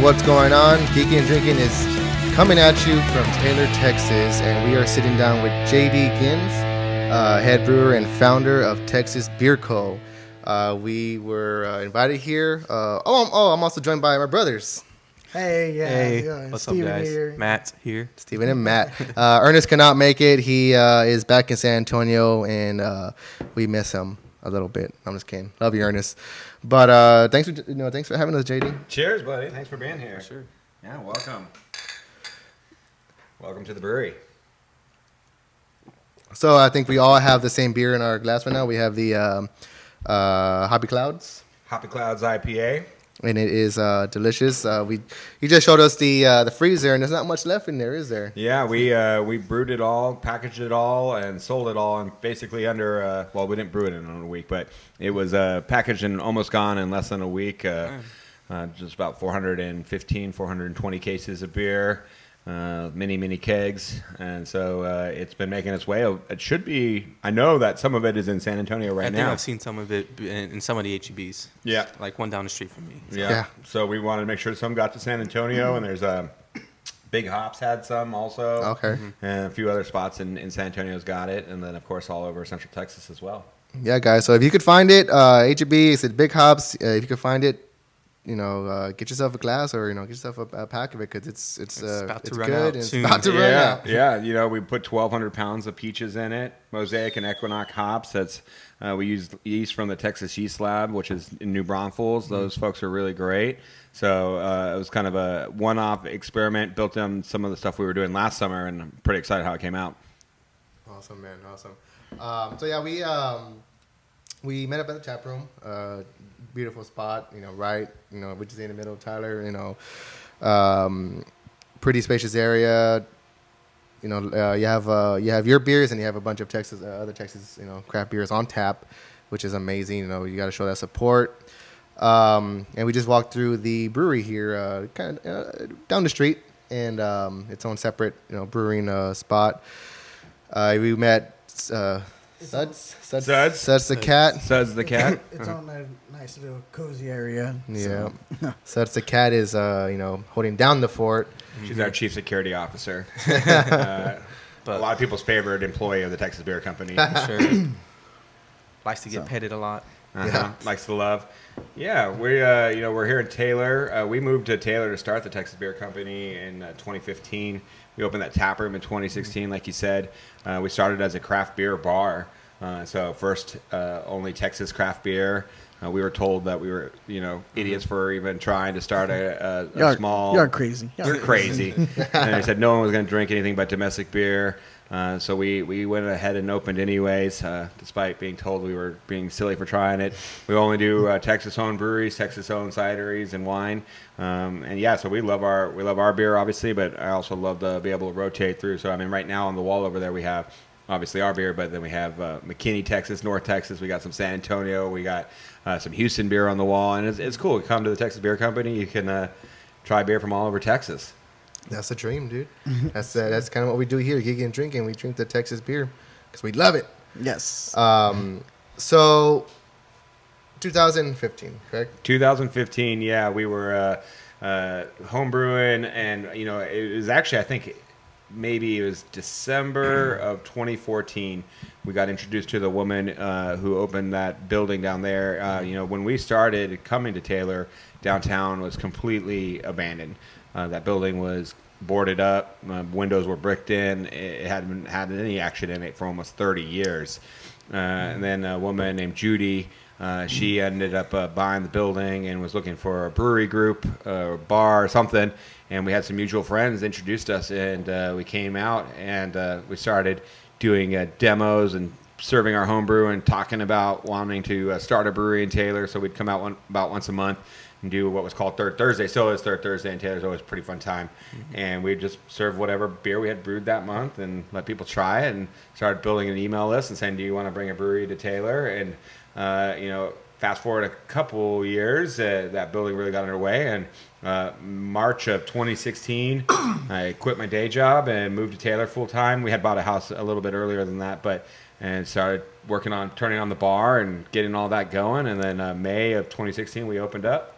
what's going on? Geeking and Drinking is coming at you from Taylor, Texas, and we are sitting down with J.D. Gins, head brewer and founder of Texas Beer Co. We were invited here. I'm also joined by my brothers. Hey, what's Steven up, guys? here. Matt's here. Steven and Matt. Ernest cannot make it. He is back in San Antonio, and we miss him a little bit. I'm just kidding. Love you, Ernest. But thanks for having us, JD. Cheers, buddy. Thanks for being here. For sure. Yeah, welcome. Welcome to the brewery. So I think we all have the same beer in our glass right now. We have the Hoppy Clouds. Hoppy Clouds IPA. And it is delicious. You just showed us the freezer, and there's not much left in there, is there? Yeah, we brewed it all, packaged it all, and sold it all in basically under, we didn't brew it in a week, but it was packaged and almost gone in less than a week. Just about 420 cases of beer. Mini kegs, and so it's been making its way. It should be. I know that some of it is in San Antonio now. I think I've seen some of it in some of the HEBs. Yeah, like one down the street from me. So. Yeah. So we wanted to make sure some got to San Antonio, and there's Big Hops had some also. Okay. And a few other spots in San Antonio's got it, and then of course all over Central Texas as well. Yeah, guys. So if you could find it, HEB, it's at Big Hops. If you could find it, get yourself a glass or get yourself a pack of it because it's about to run good out and soon. It's about to run out. Yeah. We put 1,200 pounds of peaches in it. Mosaic and Equinox hops. That's we used yeast from the Texas Yeast Lab, which is in New Braunfels. Those folks are really great. So it was kind of a one-off experiment built on some of the stuff we were doing last summer, and I'm pretty excited how it came out. Awesome, man. Awesome. We met up at the tap room. Beautiful spot, right, which is in the middle of Tyler, pretty spacious area. You have your beers and you have a bunch of other Texas, craft beers on tap, which is amazing. You got to show that support. And we just walked through the brewery here, kind of down the street, and its own separate, brewing spot. We met Suds the cat. Suds the cat. It's on a nice little cozy area. Yeah. Suds the cat is, holding down the fort. She's our chief security officer. But a lot of people's favorite employee of the Texas Beer Company. Sure. Likes to get petted a lot. Yeah. Likes to love. Yeah, we're here in Taylor. We moved to Taylor to start the Texas Beer Company in 2015. We opened that tap room in 2016, like you said. We started as a craft beer bar. So first, only Texas craft beer. We were told that we were, idiots for even trying to start a small. You're crazy. You're crazy. And they said no one was going to drink anything but domestic beer. So we went ahead and opened anyways, despite being told we were being silly for trying it. We only do Texas-owned breweries, Texas-owned cideries, and wine. So we love our beer, obviously, but I also love to be able to rotate through. So right now on the wall over there we have obviously our beer, but then we have McKinney, Texas, North Texas. We got some San Antonio. We got some Houston beer on the wall, and it's cool. You come to the Texas Beer Company, you can try beer from all over Texas. That's a dream, dude. That's kind of what we do here, Geeking and Drinking. We drink the Texas beer because we love it. Yes. So, 2015, correct? 2015, yeah. We were homebrewing, and, it was actually, I think, maybe it was December of 2014. We got introduced to the woman who opened that building down there. When we started coming to Taylor, downtown was completely abandoned. That building was boarded up. Windows were bricked in. It hadn't had any action in it for almost 30 years. And then a woman named Judy, she ended up buying the building and was looking for a brewery group, or bar or something. And we had some mutual friends introduced us, and we came out and we started doing demos and serving our homebrew and talking about wanting to start a brewery in Taylor. So we'd come out about once a month and do what was called Third Thursday. Still is Third Thursday in Taylor. It's always a pretty fun time. Mm-hmm. And we'd just serve whatever beer we had brewed that month and let people try it, and started building an email list and saying, do you want to bring a brewery to Taylor? And, fast forward a couple years, that building really got underway. And March of 2016, I quit my day job and moved to Taylor full time. We had bought a house a little bit earlier than that, and started working on turning on the bar and getting all that going. And then May of 2016, we opened up.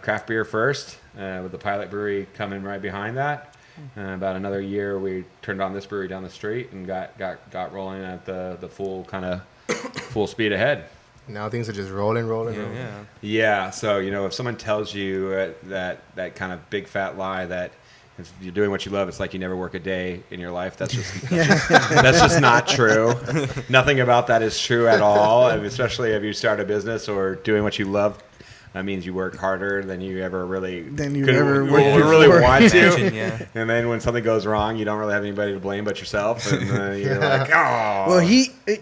Craft beer first, with the pilot brewery coming right behind that. About another year, we turned on this brewery down the street and got rolling at the full speed ahead. Now things are just rolling. Yeah. Yeah. So if someone tells you that kind of big fat lie that if you're doing what you love, it's like you never work a day in your life. That's just not true. Nothing about that is true at all. And especially if you start a business or doing what you love, that means you work harder than you ever really want to. Yeah. And then when something goes wrong, you don't really have anybody to blame but yourself. And you're like, oh. Well, never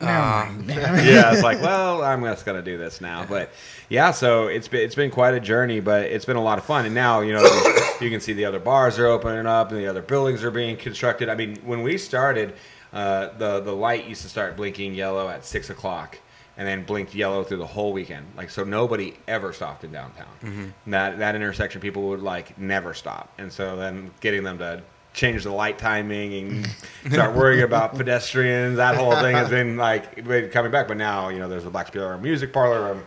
mind. Yeah, it's like, well, I'm just gonna do this now. But yeah, so it's been quite a journey, but it's been a lot of fun. And now you can see the other bars are opening up and the other buildings are being constructed. I mean, when we started, the light used to start blinking yellow at 6 o'clock. And then blinked yellow through the whole weekend. Like, so nobody ever stopped in downtown. Mm-hmm. That intersection, people would never stop. And so then getting them to change the light timing and start worrying about pedestrians, that whole thing has been coming back. But now, there's a Black Spear music parlor. I'm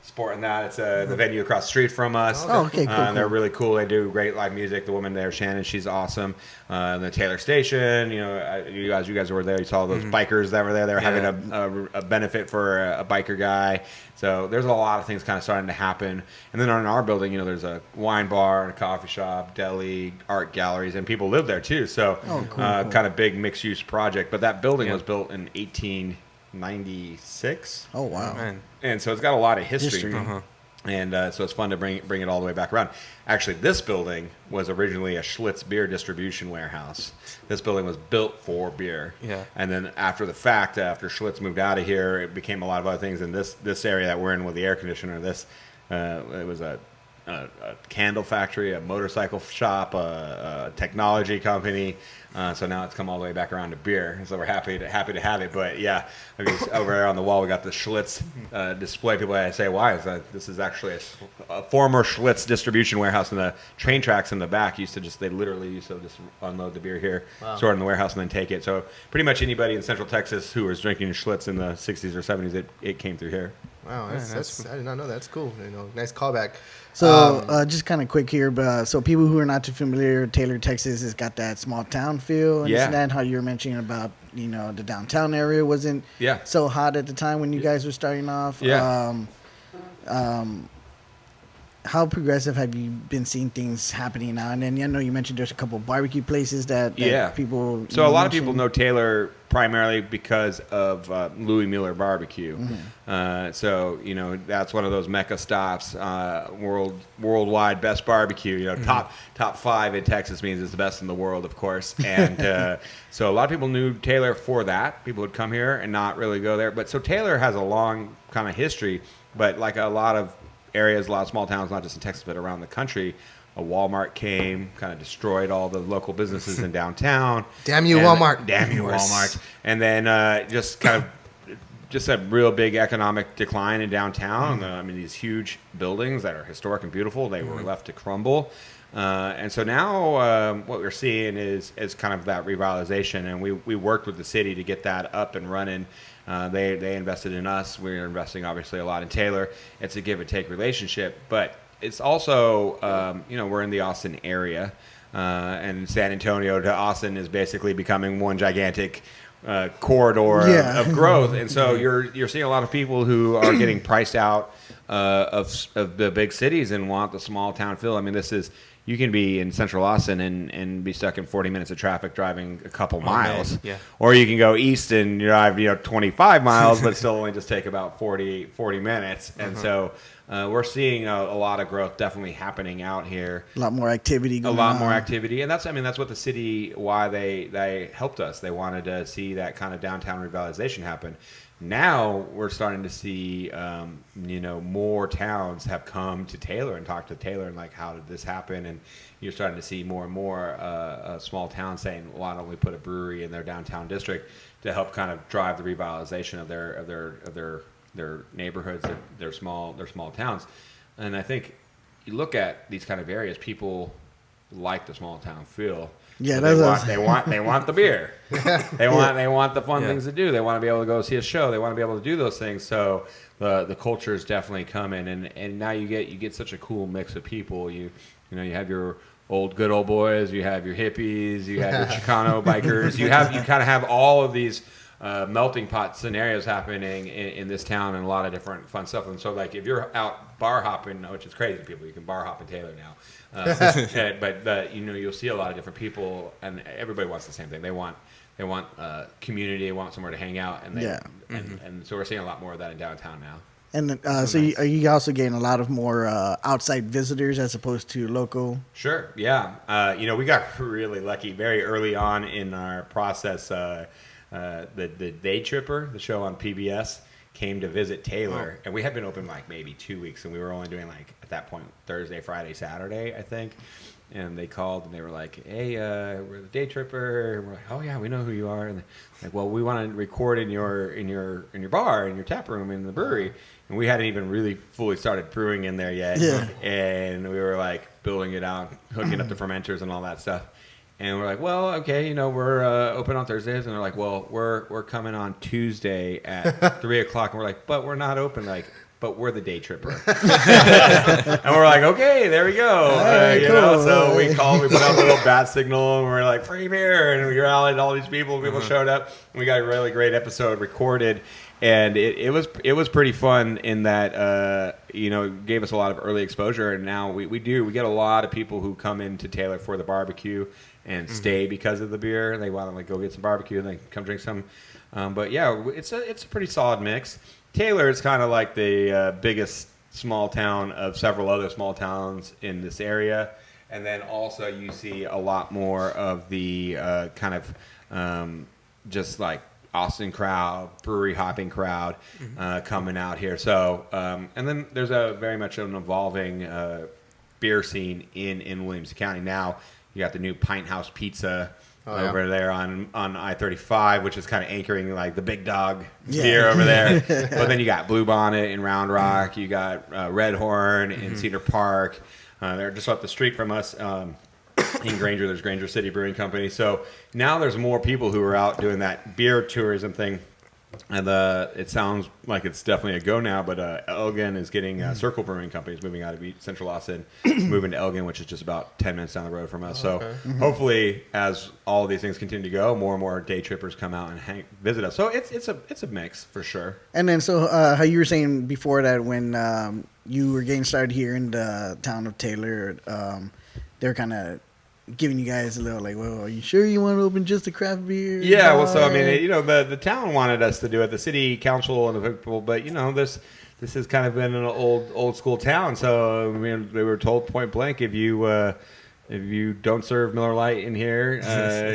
supporting that. It's the venue across the street from us. Oh, okay, cool. They're really cool. They do great live music. The woman there, Shannon, she's awesome. The Taylor Station, you guys were there. You saw those bikers that were there. They were having a benefit for a biker guy. So there's a lot of things kind of starting to happen. And then on our building, there's a wine bar and a coffee shop, deli, art galleries, and people live there too. So cool. Kind of big mixed-use project. But that building was built in 1896. Oh, wow. Man. And so it's got a lot of history. Uh-huh. And so it's fun to bring it all the way back around. Actually, this building was originally a Schlitz beer distribution warehouse. This building was built for beer. Yeah. And then after the fact, after Schlitz moved out of here, it became a lot of other things. And this area that we're in with the air conditioner, it was a candle factory, a motorcycle shop, a technology company. So now it's come all the way back around to beer. So we're happy to have it. But yeah, over there on the wall we got the Schlitz display. People say, why? This is actually a former Schlitz distribution warehouse, and the train tracks in the back they literally used to just unload the beer here, store it in the warehouse, and then take it. So pretty much anybody in Central Texas who was drinking Schlitz in the 60s or 70s, it came through here. Wow, that's I did not know. That's cool. Nice callback. So just kind of quick here, but so people who are not too familiar, Taylor, Texas has got that small town feel. And that how you were mentioning about the downtown area wasn't so hot at the time when you guys were starting off. Yeah. How progressive have you been seeing things happening now? And then I know you mentioned there's a couple barbecue places that people. So a lot of people know Taylor primarily because of Louis Mueller Barbecue. Mm-hmm. So that's one of those mecca stops. Worldwide best barbecue. Top 5 in Texas means it's the best in the world, of course. And so a lot of people knew Taylor for that. People would come here and not really go there. But so Taylor has a long kind of history. But like a lot of areas, a lot of small towns, not just in Texas but around the country, a Walmart came, kind of destroyed all the local businesses in downtown. Damn you, Walmart! Damn you, Walmart! And then just a real big economic decline in downtown. These huge buildings that are historic and beautiful, they were left to crumble. And so now what we're seeing is kind of that revitalization, and we worked with the city to get that up and running. They invested in us. We're investing obviously a lot in Taylor. It's a give and take relationship, but it's also we're in the Austin area, and San Antonio to Austin is basically becoming one gigantic corridor of growth. And so you're seeing a lot of people who are getting priced out of the big cities and want the small town feel. You can be in central Austin and be stuck in 40 minutes of traffic driving a couple miles. Man. Yeah. Or you can go east and drive 25 miles, but still only just take about 40 minutes. And so we're seeing a lot of growth definitely happening out here. A lot more activity going on. A lot more activity. And that's what the city, why they helped us. They wanted to see that kind of downtown revitalization happen. Now we're starting to see, more towns have come to Taylor and talked to Taylor and how did this happen? And you're starting to see more and more small towns saying, why don't we put a brewery in their downtown district to help kind of drive the revitalization of their neighborhoods, their small towns. And I think you look at these kind of areas, people like the small town feel. Yeah, so they want the beer. They want the fun things to do. They want to be able to go see a show. They want to be able to do those things. So the culture is definitely coming, and now you get such a cool mix of people. You You have your good old boys, you have your hippies, you have your Chicano bikers. You kind of have all of these melting pot scenarios happening in this town, and a lot of different fun stuff. And so, like, if you're out bar hopping, which is crazy, people, you can bar hop in Taylor now. But you'll see a lot of different people, and everybody wants the same thing. They want community, they want somewhere to hang out, and and so we're seeing a lot more of that in downtown now. And so nice. Are you also getting a lot of more outside visitors as opposed to local? Sure, yeah. We got really lucky very early on in our process. The Day Tripper, the show on PBS, came to visit Taylor, and we had been open like maybe 2 weeks, and we were only doing like at that point Thursday, Friday, Saturday, I think. And they called and they were like, "Hey, we're the Day Tripper." And we're like, "Oh yeah, we know who you are." And like, "Well, we want to record in your bar, in your tap room, in the brewery." And we hadn't even really fully started brewing in there yet. Yeah. And we were like building it out, hooking up the fermenters and all that stuff. And we're like, "Well, okay, we're open on Thursdays." And they're like, "Well, we're coming on Tuesday at 3:00." And we're like, "But we're not open." Like, "But we're the Day Tripper." And we're like, "Okay, there we go." Cool. So we called, we put out a little bat signal, and we're like, "Free beer." And we rallied all these people. People showed up. And we got a really great episode recorded. And it was pretty fun in that, it gave us a lot of early exposure. And now we get a lot of people who come into Taylor for the barbecue and stay because of the beer. And they want to like go get some barbecue and they come drink some. But yeah, it's a pretty solid mix. Taylor is kind of like the biggest small town of several other small towns in this area. And then also you see a lot more of the kind of just like Austin crowd, brewery hopping crowd coming out here. So, and then there's very much an evolving beer scene in Williamson County. Now you got the new Pint House Pizza over there on I-35, which is kind of anchoring like the big dog beer over there. But then you got Blue Bonnet in Round Rock. You got Red Horn in Cedar Park. They're just up the street from us. In Granger, there's Granger City Brewing Company. So now there's more people who are out doing that beer tourism thing. And it sounds like it's definitely a go now, but Elgin is getting Circle Brewing Company is moving out of Central Austin, moving to Elgin, which is just about 10 minutes down the road from us. So hopefully, as all of these things continue to go, more and more day trippers come out and visit us. So it's a mix for sure. And then, so how you were saying before that, when you were getting started here in the town of Taylor, they're kind of giving you guys a little like, well, are you sure you want to open just a craft beer? Yeah, well, so I mean, the town wanted us to do it, the city council and the people, but this has kind of been an old school town. So I mean, they were told point blank, if you don't serve Miller Lite in here,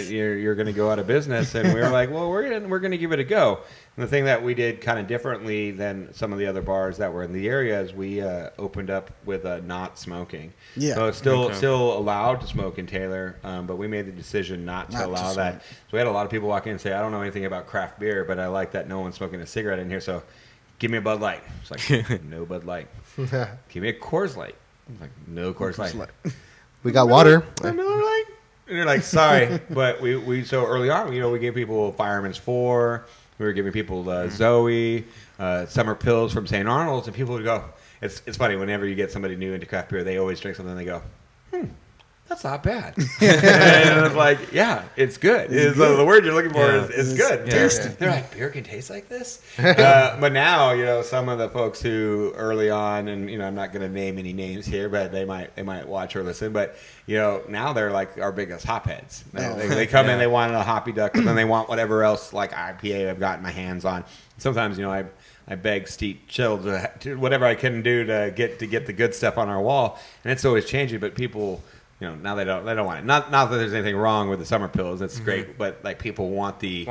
you're going to go out of business. And we were like, well, we're going to give it a go. And the thing that we did kind of differently than some of the other bars that were in the area is we opened up with not smoking. Yeah. So it's still allowed to smoke in Taylor, but we made the decision not to allow that. So we had a lot of people walk in and say, I don't know anything about craft beer, but I like that no one's smoking a cigarette in here. So give me a Bud Light. It's like, no Bud Light. Give me a Coors Light. It's like, no Coors Light. We got water. Miller Lite. And they're like, sorry, but we so early on, we gave people Fireman's 4. We were giving people Zoe, Summer Pills from St. Arnold's, and people would go. It's funny whenever you get somebody new into craft beer, they always drink something and they go, that's not bad. And it's like, yeah, it's good. The word you're looking for is good. Yeah. They're like, beer can taste like this? But now, some of the folks who early on, and, I'm not going to name any names here, but they might watch or listen, but, now they're like our biggest hopheads. They come in, they want a Hoppy Duck, and then they want whatever else, like IPA I've gotten my hands on. Sometimes, I beg Steve Chill to whatever I can do to get the good stuff on our wall, and it's always changing, but people... now they don't want it. Not that there's anything wrong with the Summer Pills. That's great, but like people want the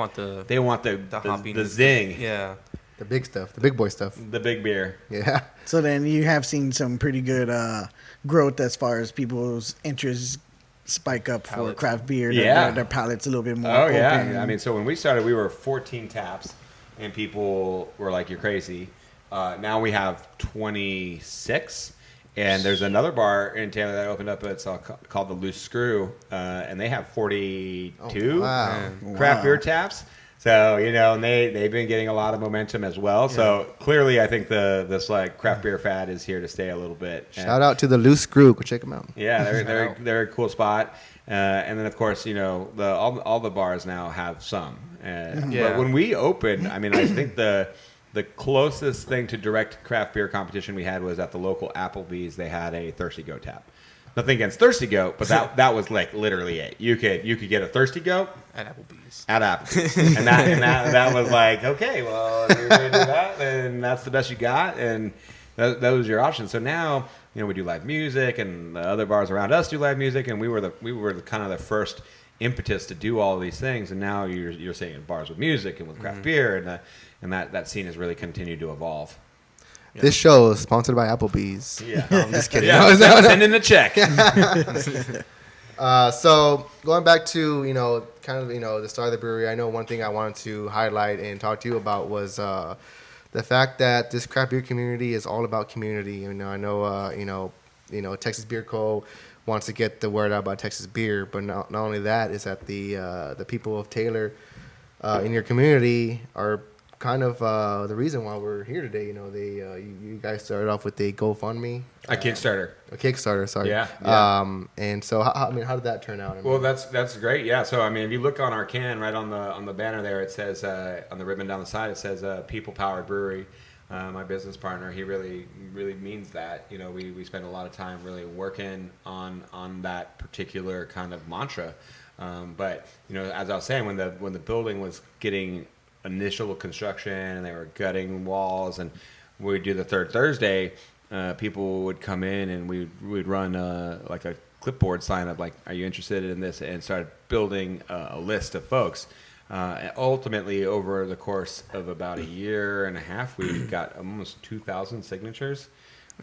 zing. Yeah, the big stuff, the big boy stuff, the big beer. Yeah. So then you have seen some pretty good growth as far as people's interests spike up for craft beer. Their palate's a little bit more. Oh open. Yeah. I mean, so when we started, we were 14 taps, and people were like, "You're crazy." Now we have 26. And there's another bar in Taylor that opened up. It's called the Loose Screw, and they have 42 craft beer taps. So, and they've been getting a lot of momentum as well. Yeah. So clearly, I think this like craft beer fad is here to stay a little bit. Shout out to the Loose Screw. Go check them out. Yeah, they're a cool spot. And then, of course, all the bars now have some. But when we opened, I mean, I think the closest thing to direct craft beer competition we had was at the local Applebee's. They had a Thirsty Goat tap. Nothing against Thirsty Goat, but that was like literally it. You could get a Thirsty Goat at Applebee's. and that was like, okay, well, if you're gonna do that, then that's the best you got, and that was your option. So now, we do live music, and the other bars around us do live music, and we were the kind of the first impetus to do all of these things, and now you're seeing bars with music and with craft beer, and that scene has really continued to evolve. Yeah. This show is sponsored by Applebee's. Yeah, I'm just kidding. Yeah, send in the check. So going back to the start of the brewery, I know one thing I wanted to highlight and talk to you about was the fact that this craft beer community is all about community. I know Texas Beer Co. wants to get the word out about Texas beer, but not only that is that the people of Taylor in your community are kind of the reason why we're here today. You guys started off with a GoFundMe, a Kickstarter, sorry. Yeah. And so how did that turn out? Well, that's great. Yeah. So if you look on our can, right on the banner there, it says on the ribbon down the side, it says People Powered Brewery. My business partner, he really means that. We spend a lot of time really working on that particular kind of mantra. But as I was saying, when the building was getting initial construction and they were gutting walls, and we'd do the third Thursday, people would come in and we'd run like a clipboard sign up, like, are you interested in this, and started building a list of folks. Ultimately, over the course of about a year and a half, we got almost 2,000 signatures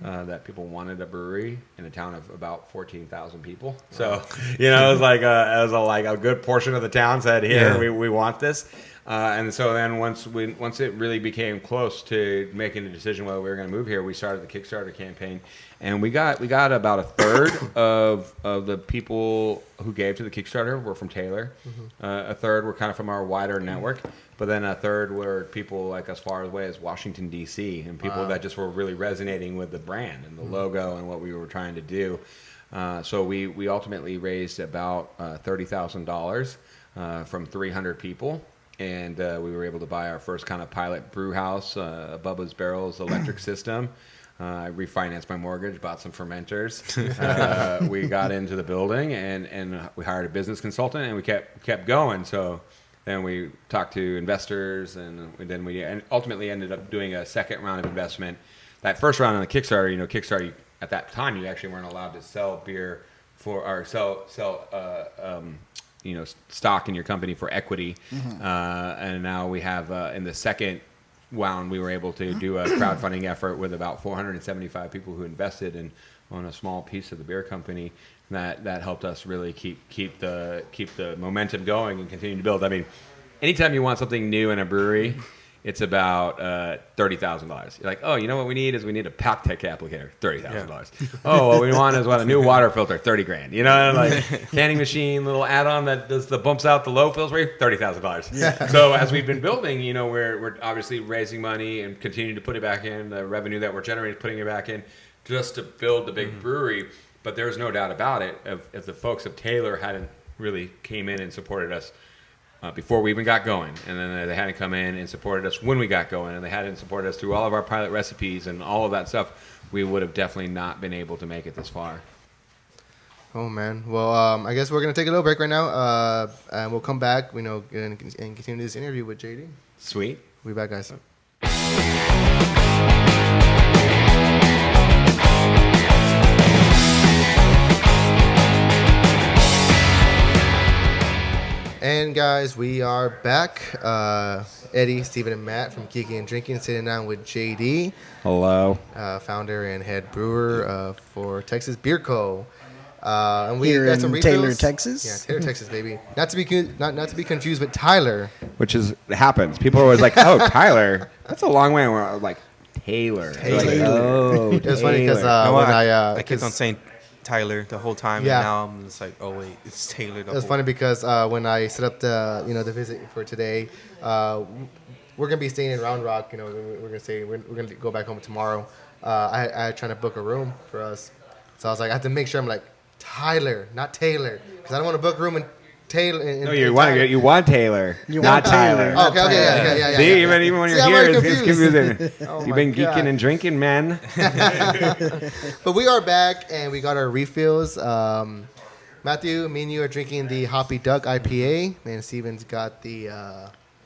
that people wanted a brewery in a town of about 14,000 people. So, it was like a good portion of the town said, here, we want this. And so then once it really became close to making a decision whether we were going to move here, we started the Kickstarter campaign, and we got about a third of the people who gave to the Kickstarter were from Taylor. Mm-hmm. A third were kind of from our wider network, but then a third were people like as far away as Washington D.C. and people that just were really resonating with the brand and the logo and what we were trying to do. So we ultimately raised about $30,000 from 300 people. And we were able to buy our first kind of pilot brew house, Bubba's Barrels electric system. I refinanced my mortgage, bought some fermenters. We got into the building, and we hired a business consultant, and we kept going. So then we talked to investors, and we ultimately ended up doing a second round of investment. That first round on the Kickstarter, Kickstarter, at that time, you actually weren't allowed to sell beer stock in your company for equity. Mm-hmm. And now we have, in the second round, we were able to do a crowdfunding effort with about 475 people who invested on a small piece of the beer company. That helped us really keep the momentum going and continue to build. I mean, anytime you want something new in a brewery, it's about $30,000. You're like, oh, you know what we need is a pack tech applicator, $30,000. Yeah. Oh, what we want is a new water filter, $30,000. Like canning machine, little add-on that does the bumps out the low filter, $30,000. Yeah. So as we've been building, we're obviously raising money and continuing to put it back in, the revenue that we're generating, putting it back in, just to build the big brewery. But there's no doubt about it, if the folks of Taylor hadn't really came in and supported us before we even got going, and then they hadn't come in and supported us when we got going, and they hadn't supported us through all of our pilot recipes and all of that stuff, we would have definitely not been able to make it this far. Oh, man. Well, I guess we're going to take a little break right now, and we'll come back, and continue this interview with JD. Sweet. We'll be back, guys. And guys, we are back. Eddie, Steven, and Matt from Geeking and Drinking sitting down with JD. Hello. Founder and head brewer for Texas Beer Co. And we here got some in refills. Taylor, Texas. Yeah, Taylor, Texas, baby. Not to be confused with Tyler. Which happens. People are always like, "Oh, Tyler, that's a long way." And we're like, Taylor. Taylor. Like, oh, it was funny because I kept on saying Tyler the whole time, Yeah. and now I'm just like, oh wait, it's Taylor. It was funny because when I set up the visit for today, we're gonna be staying in Round Rock. We're gonna go back home tomorrow. I trying to book a room for us, so I was like, I have to make sure I'm like Tyler, not Taylor, because I don't want to book a room in Taylor. No, you want Taylor, not Tyler. Okay, yeah. See, even when you're here, it's confusing. Oh You've been God. geeking and drinking, man. But we are back, and we got our refills. Matthew, me and you are drinking the Hoppy Duck IPA, and Steven's got the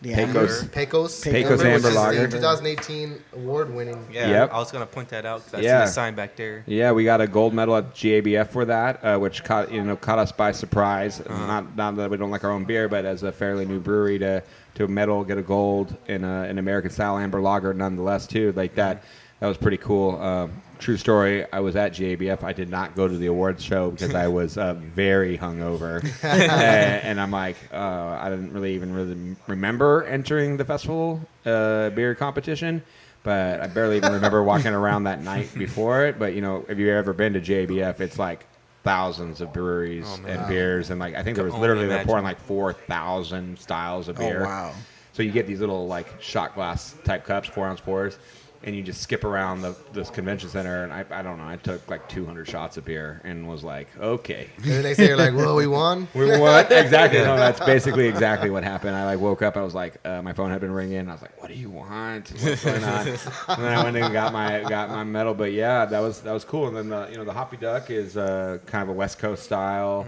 Pecos Amber Lager. 2018 award-winning. Yeah, Yep. I was gonna point that out because I see the sign back there. Yeah, we got a gold medal at GABF for that, which caught us by surprise. Not that we don't like our own beer, but as a fairly new brewery to medal, get a gold in an American style amber lager, nonetheless too. Like that was pretty cool. True story. I was at GABF. I did not go to the awards show because I was very hungover, and I'm like, I didn't really remember entering the festival beer competition, but I barely even remember walking around that night before it. But if you've ever been to GABF, it's like thousands of breweries and beers, and like I think there was literally they're pouring like 4,000 styles of beer. Oh wow! So you get these little like shot glass type cups, 4-ounce pours. And you just skip around this convention center, and I don't know. I took like 200 shots of beer and was like, okay. And the next day you're like, whoa, we won? We what? Exactly. No, that's basically exactly what happened. I like woke up, I was like, my phone had been ringing. I was like, what do you want? What's going on? And then I went and got my medal. But yeah, that was cool. And then the Hoppy Duck is kind of a West Coast style,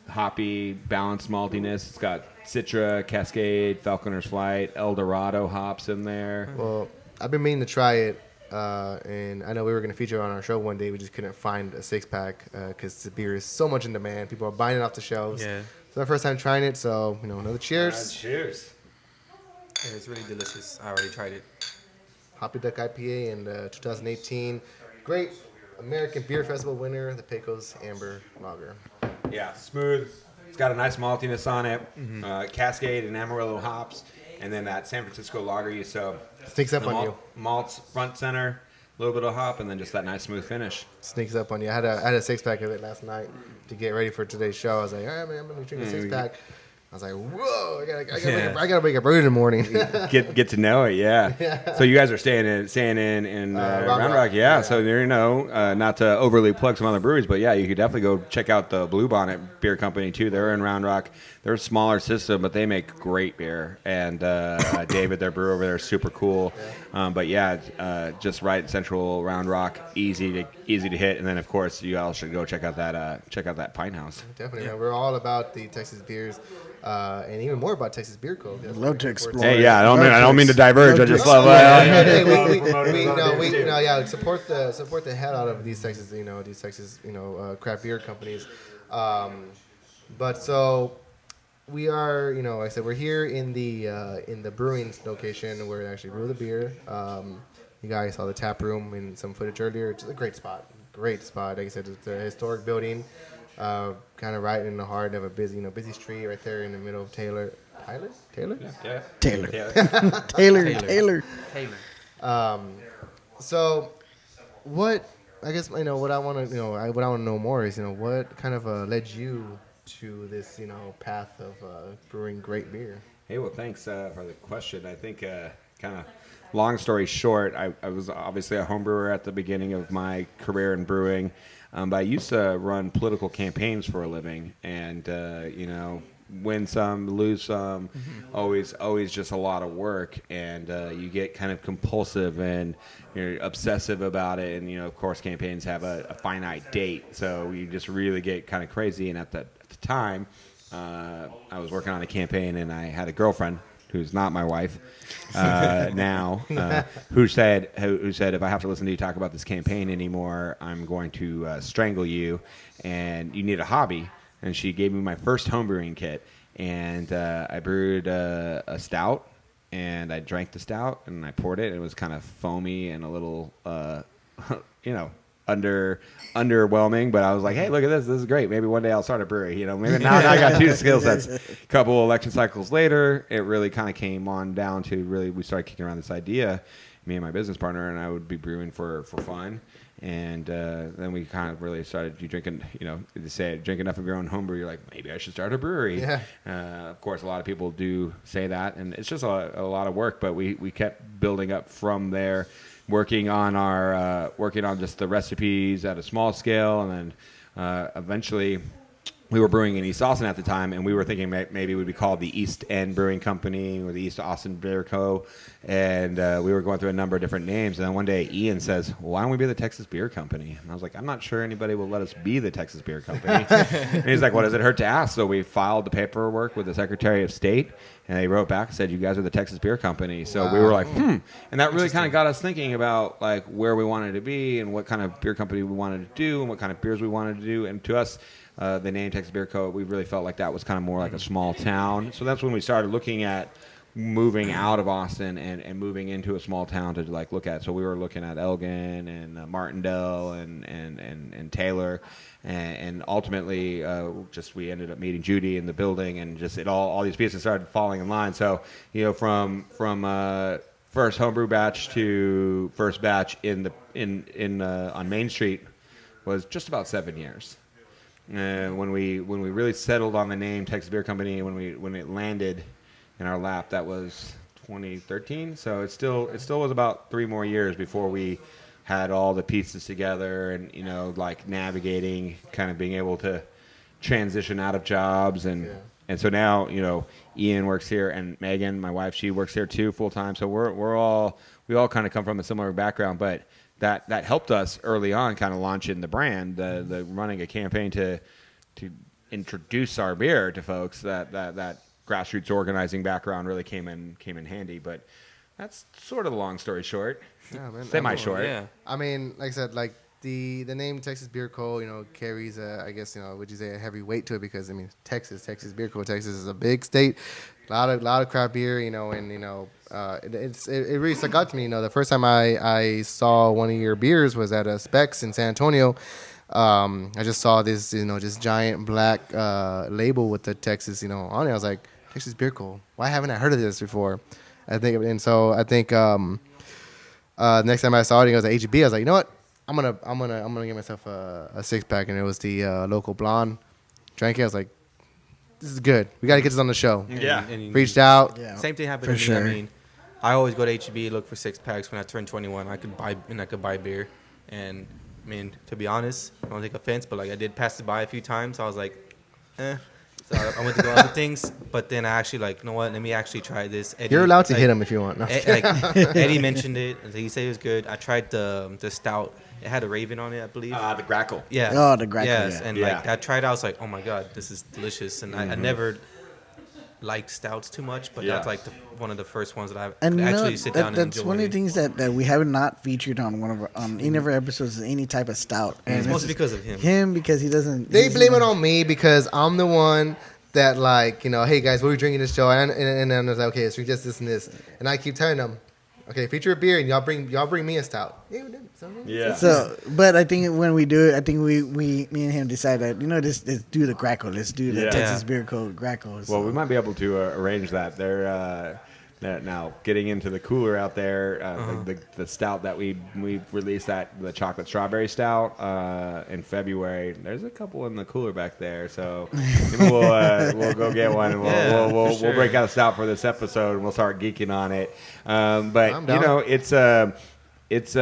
hoppy, balanced maltiness. It's got Citra, Cascade, Falconer's Flight, El Dorado hops in there. Well, I've been meaning to try it, and I know we were going to feature it on our show one day. We just couldn't find a 6-pack because the beer is so much in demand. People are buying it off the shelves. Yeah. It's my first time trying it, so another cheers. Cheers. Yeah, it's really delicious. I already tried it. Hoppy Duck IPA in 2018. Great American Beer Festival winner, the Pecos Amber Lager. Yeah, smooth. It's got a nice maltiness on it. Cascade and Amarillo hops. And then that San Francisco lager Sneaks up on you. Malts front center, a little bit of hop, and then just that nice smooth finish. Sneaks up on you. I had a 6-pack of it last night to get ready for today's show. I was like, all right, man, I'm going to drink a 6-pack. I was like, whoa, I gotta make a brew in the morning. get to know it, yeah. So you guys are staying in Round Rock, yeah. So there not to overly plug some other breweries, but yeah, you could definitely go check out the Blue Bonnet Beer Company too. They're in Round Rock. They're a smaller system, but they make great beer. And David, their brewer over there, is super cool. But yeah, just right in central Round Rock, easy to hit. And then of course you all should go check out that Pine House. Definitely, man. We're all about the Texas beers. And even more about Texas Beer Co. I'd love to explore. Hey, yeah, I don't mean to diverge. I just love. Support the hell out of these Texas, craft beer companies. But so we are, like I said, we're here in the brewing location where we actually brew the beer. You guys saw the tap room in some footage earlier. It's a great spot. Like I said, it's a historic building. Kind of right in the heart of a busy street right there in the middle of Taylor. Yeah. Taylor. So, what I guess what I want to what I want to know more is what kind of led you to this path of brewing great beer. Hey, well, thanks for the question. I think kind of long story short, I was obviously a home brewer at the beginning of my career in brewing. But I used to run political campaigns for a living, and win some, lose some, always just a lot of work, and you get kind of compulsive and you're obsessive about it, and of course campaigns have a finite date, so you just really get kind of crazy. And at the time, I was working on a campaign, and I had a girlfriend who's not my wife now, who said if I have to listen to you talk about this campaign anymore, I'm going to strangle you, and you need a hobby. And she gave me my first homebrewing kit, and I brewed a stout, and I drank the stout, and I poured it, and it was kind of foamy and a little, underwhelming, but I was like, hey, look at this is great. Maybe one day I'll start a brewery. Maybe now I got 2 skill sets. A couple election cycles later, it really kind of came on down to we started kicking around this idea, me and my business partner, and I would be brewing for fun. And then we kind of really started drinking, they say drink enough of your own homebrew, you're like, maybe I should start a brewery. Yeah. Of course, a lot of people do say that, and it's just a lot of work, but we kept building up from there, working on just the recipes at a small scale, and then eventually we were brewing in East Austin at the time, and we were thinking maybe it would be called the East End Brewing Company or the East Austin Beer Co. And we were going through a number of different names. And then one day Ian says, well, why don't we be the Texas Beer Company? And I was like, I'm not sure anybody will let us be the Texas Beer Company. And he's like, well, does it hurt to ask? So we filed the paperwork with the Secretary of State, and they wrote back and said, you guys are the Texas Beer Company. So we were like, And that really kind of got us thinking about like where we wanted to be and what kind of beer company we wanted to do and what kind of beers we wanted to do. And to us, the name Texas Beer Co., we really felt like that was kind of more like a small town. So that's when we started looking at moving out of Austin and moving into a small town to like look at. So we were looking at Elgin and Martindale and Taylor, and ultimately just we ended up meeting Judy in the building, and just all these pieces started falling in line. So from first homebrew batch to first batch on Main Street was just about 7 years. When we really settled on the name Texas Beer Company, when it landed in our lap, that was 2013. So it still was about 3 more years before we had all the pieces together, and like navigating, kind of being able to transition out of jobs, and so now Ian works here, and Megan, my wife, she works here too full time. So we all kind of come from a similar background, but that helped us early on, kind of launching the brand, the running a campaign to introduce our beer to folks. That grassroots organizing background really came in handy. But that's sort of the long story short. Yeah, man. Semi-short. Yeah. I mean, like I said, like the name Texas Beer Co. Carries I guess would you say a heavy weight to it, because I mean Texas Beer Co. Texas is a big state, a lot of craft beer, and it really stuck out to me. The first time I saw one of your beers was at a Specs in San Antonio. I just saw this just giant black label with the Texas on it. I was like, Texas Beer Co. Why haven't I heard of this before? I think next time I saw it, it was at HEB. I was like, you know what? I'm gonna get myself a 6-pack, and it was the local blonde. Drank it. I was like, this is good. We got to get this on the show. Yeah. And Reached out. Yeah. Same thing happened For to me. sure. I mean, I always go to HEB, look for 6-packs. When I turned 21, I could buy beer. And I mean, to be honest, I don't take offense, but like I did pass it by a few times. So I was like, eh. So I went to go other things, but then I actually let me actually try this. Eddie, You're allowed to hit him if you want. No. Eddie mentioned it, and he said it was good. I tried the stout. It had a raven on it, I believe. The Grackle. Yeah. Oh, the Grackle. Yes, Yeah. and I tried it. I was like, oh my god, this is delicious. And I never liked stouts too much, but that's like one of the first ones that I could actually sit down and enjoy. That's one of the things that we have not featured on any of our episodes, is any type of stout. And it's mostly because of him. Because he doesn't. They blame it on me because I'm the one that hey guys, what are we drinking this show? And then I was like, okay, let's drink this and this. And I keep telling them, okay, feature a beer and y'all bring me a stout. Yeah, we did. So, but I think when we do it, I think me and him decide that let's do the Grackle. Let's do the Texas Beer Co. Grackle. So. Well, we might be able to arrange that. They're now getting into the cooler out there. The stout that we released, the chocolate strawberry stout in February. There's a couple in the cooler back there, so we'll go get one, and we'll break out a stout for this episode, and we'll start geeking on it. But it's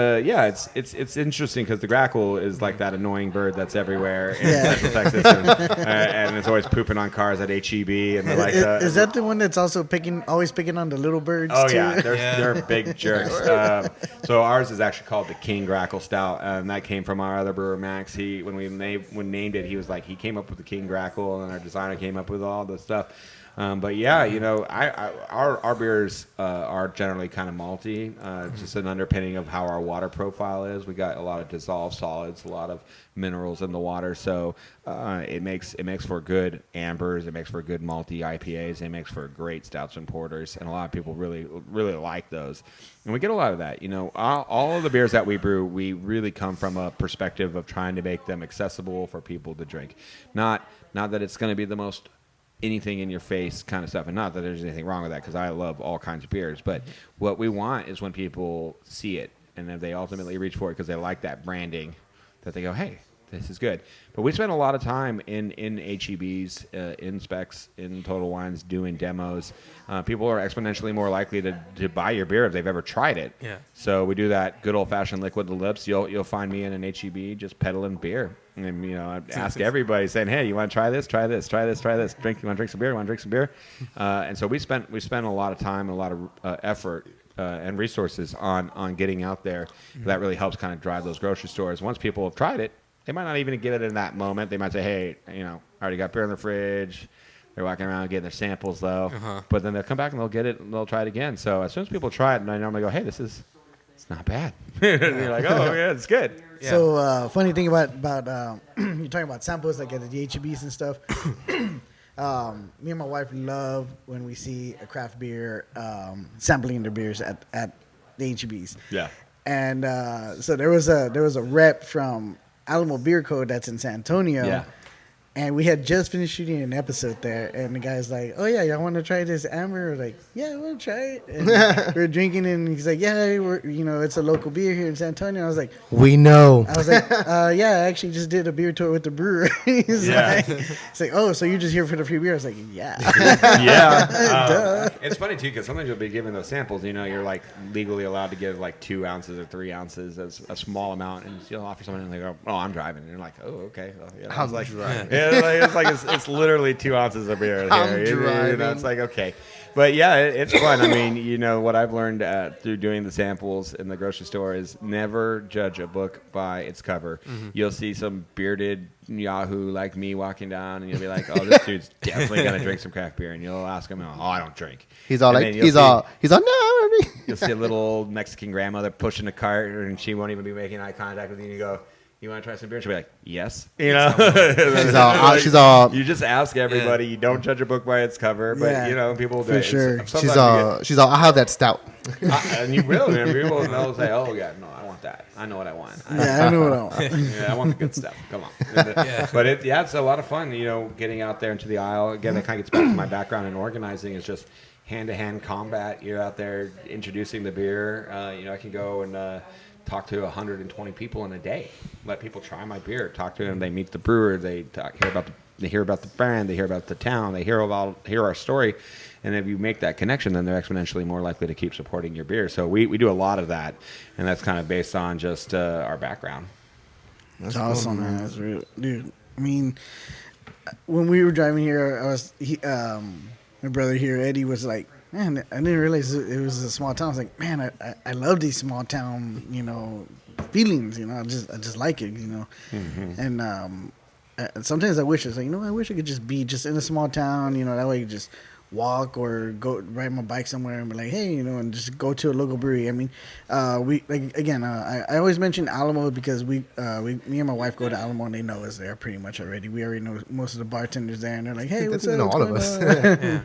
interesting because the Grackle is like that annoying bird that's everywhere in Central Texas, and it's always pooping on cars at HEB. And they're like, is that the one that's also always picking on the little birds? Oh too? yeah, they're big jerks. So ours is actually called the King Grackle Stout, and that came from our other brewer Max. When named it, he was like, he came up with the King Grackle, and our designer came up with all the stuff. But yeah, our beers are generally kind of malty. Just an underpinning of how our water profile is. We got a lot of dissolved solids, a lot of minerals in the water, so it makes for good ambers. It makes for good malty IPAs. It makes for great stouts and porters, and a lot of people really like those. And we get a lot of that. All of the beers that we brew, we really come from a perspective of trying to make them accessible for people to drink. Not that it's going to be the most anything in your face kind of stuff, and not that there's anything wrong with that, because I love all kinds of beers, but what we want is when people see it and if they ultimately reach for it because they like that branding, that they go, hey, this is good. But we spend a lot of time in HEBs, in specs, in Total Wines, doing demos. People are exponentially more likely to buy your beer if they've ever tried it. Yeah. So we do that good old-fashioned liquid to lips. You'll find me in an HEB just peddling beer. And, I ask everybody saying, hey, you want to try this? Try this, try this, try this. You want to drink some beer? You want to drink some beer? And so we spent a lot of time, a lot of effort and resources on getting out there. Mm-hmm. That really helps kind of drive those grocery stores. Once people have tried it, they might not even get it in that moment. They might say, hey, I already got beer in the fridge. They're walking around getting their samples, though. Uh-huh. But then they'll come back and they'll get it and they'll try it again. So as soon as people try it, and I normally go, hey, it's not bad. And you're like, oh, yeah, it's good. Yeah. So funny thing about you're talking about samples like at the HEBs and stuff. Me and my wife love when we see a craft beer sampling their beers at the HEBs. Yeah. And so there was a rep from Alamo Beer Co. that's in San Antonio. Yeah. And we had just finished shooting an episode there, and the guy's like, "Oh yeah, y'all want to try this Amber?" We're like, "Yeah, I want to try it." And we were drinking, and he's like, "Yeah, it's a local beer here in San Antonio." I was like, "We know." I was like, "Yeah, I actually just did a beer tour with the brewer." He's like, "Oh, so you're just here for the free beer?" I was like, "Yeah." Yeah. It's funny too because sometimes you'll be giving those samples. You're like legally allowed to give like 2 ounces or 3 ounces as a small amount, and you'll offer someone and they go, "Oh, I'm driving," and you're like, "Oh, okay." Well, I was like, driving. It's literally 2 ounces of beer here. I'm driving. It's like, okay. But yeah, it's fun. I mean, what I've learned through doing the samples in the grocery store is never judge a book by its cover. Mm-hmm. You'll see some bearded Yahoo like me walking down, and you'll be like, "Oh, this dude's definitely gonna drink some craft beer." And you'll ask him, "Oh, I don't drink." He's all like, he's all no. You'll see a little old Mexican grandmother pushing a cart, and she won't even be making eye contact with you. And you go, "You want to try some beer?" She'll be like, "Yes." She's all. You just ask everybody. You don't judge a book by its cover, but people will do for it. sure. She's all. I'll have that stout. And you will. And people will say, "Oh yeah, no, I want that. I know what I want." I know what I want. I want the good stuff. Come on. But it's a lot of fun. Getting out there into the aisle. Again, that kind of gets back to my background in organizing. Is just hand-to-hand combat. You're out there introducing the beer. I can go and talk to 120 people in a day. Let people try my beer. Talk to them. They meet the brewer. They hear about the brand. They hear about the town. They hear our story. And if you make that connection, then they're exponentially more likely to keep supporting your beer. So we do a lot of that, and that's kind of based on just our background. That's awesome, man. That's real, dude. I mean, when we were driving here, my brother here, Eddie, was like, "Man, I didn't realize it was a small town." I was like, "Man, I love these small town, feelings. I just like it, Mm-hmm. And sometimes I wish I wish I could just be just in a small town, that way you just walk or go ride my bike somewhere and be like, hey, and just go to a local brewery. I mean, I always mention Alamo because me and my wife go to Alamo and they know us there pretty much already. We already know most of the bartenders there, and they're like, hey, what's up? All of us. Yeah.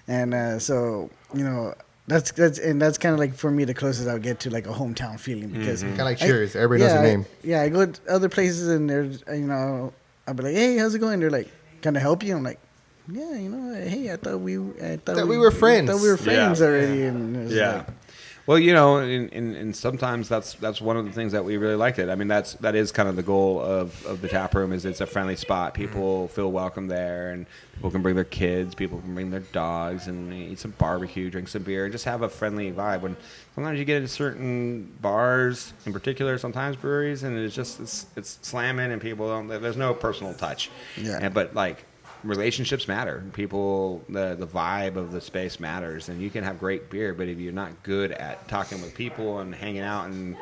And so that's kind of like for me the closest I would get to like a hometown feeling because kind of like Cheers. Everybody knows your name. I go to other places and there's I'll be like, hey, how's it going? They're like, can I help you? I'm like, yeah, hey, I thought we were friends. I thought we were friends already. Yeah. And like, well, and sometimes that's one of the things that we really liked it. I mean, that is kind of the goal of the tap room is it's a friendly spot. People feel welcome there, and people can bring their kids, people can bring their dogs, and eat some barbecue, drink some beer, and just have a friendly vibe. When sometimes you get into certain bars, in particular, sometimes breweries, and it's slamming, and people there's no personal touch. Yeah. But like, relationships matter. People, the vibe of the space matters, and you can have great beer, but if you're not good at talking with people and hanging out and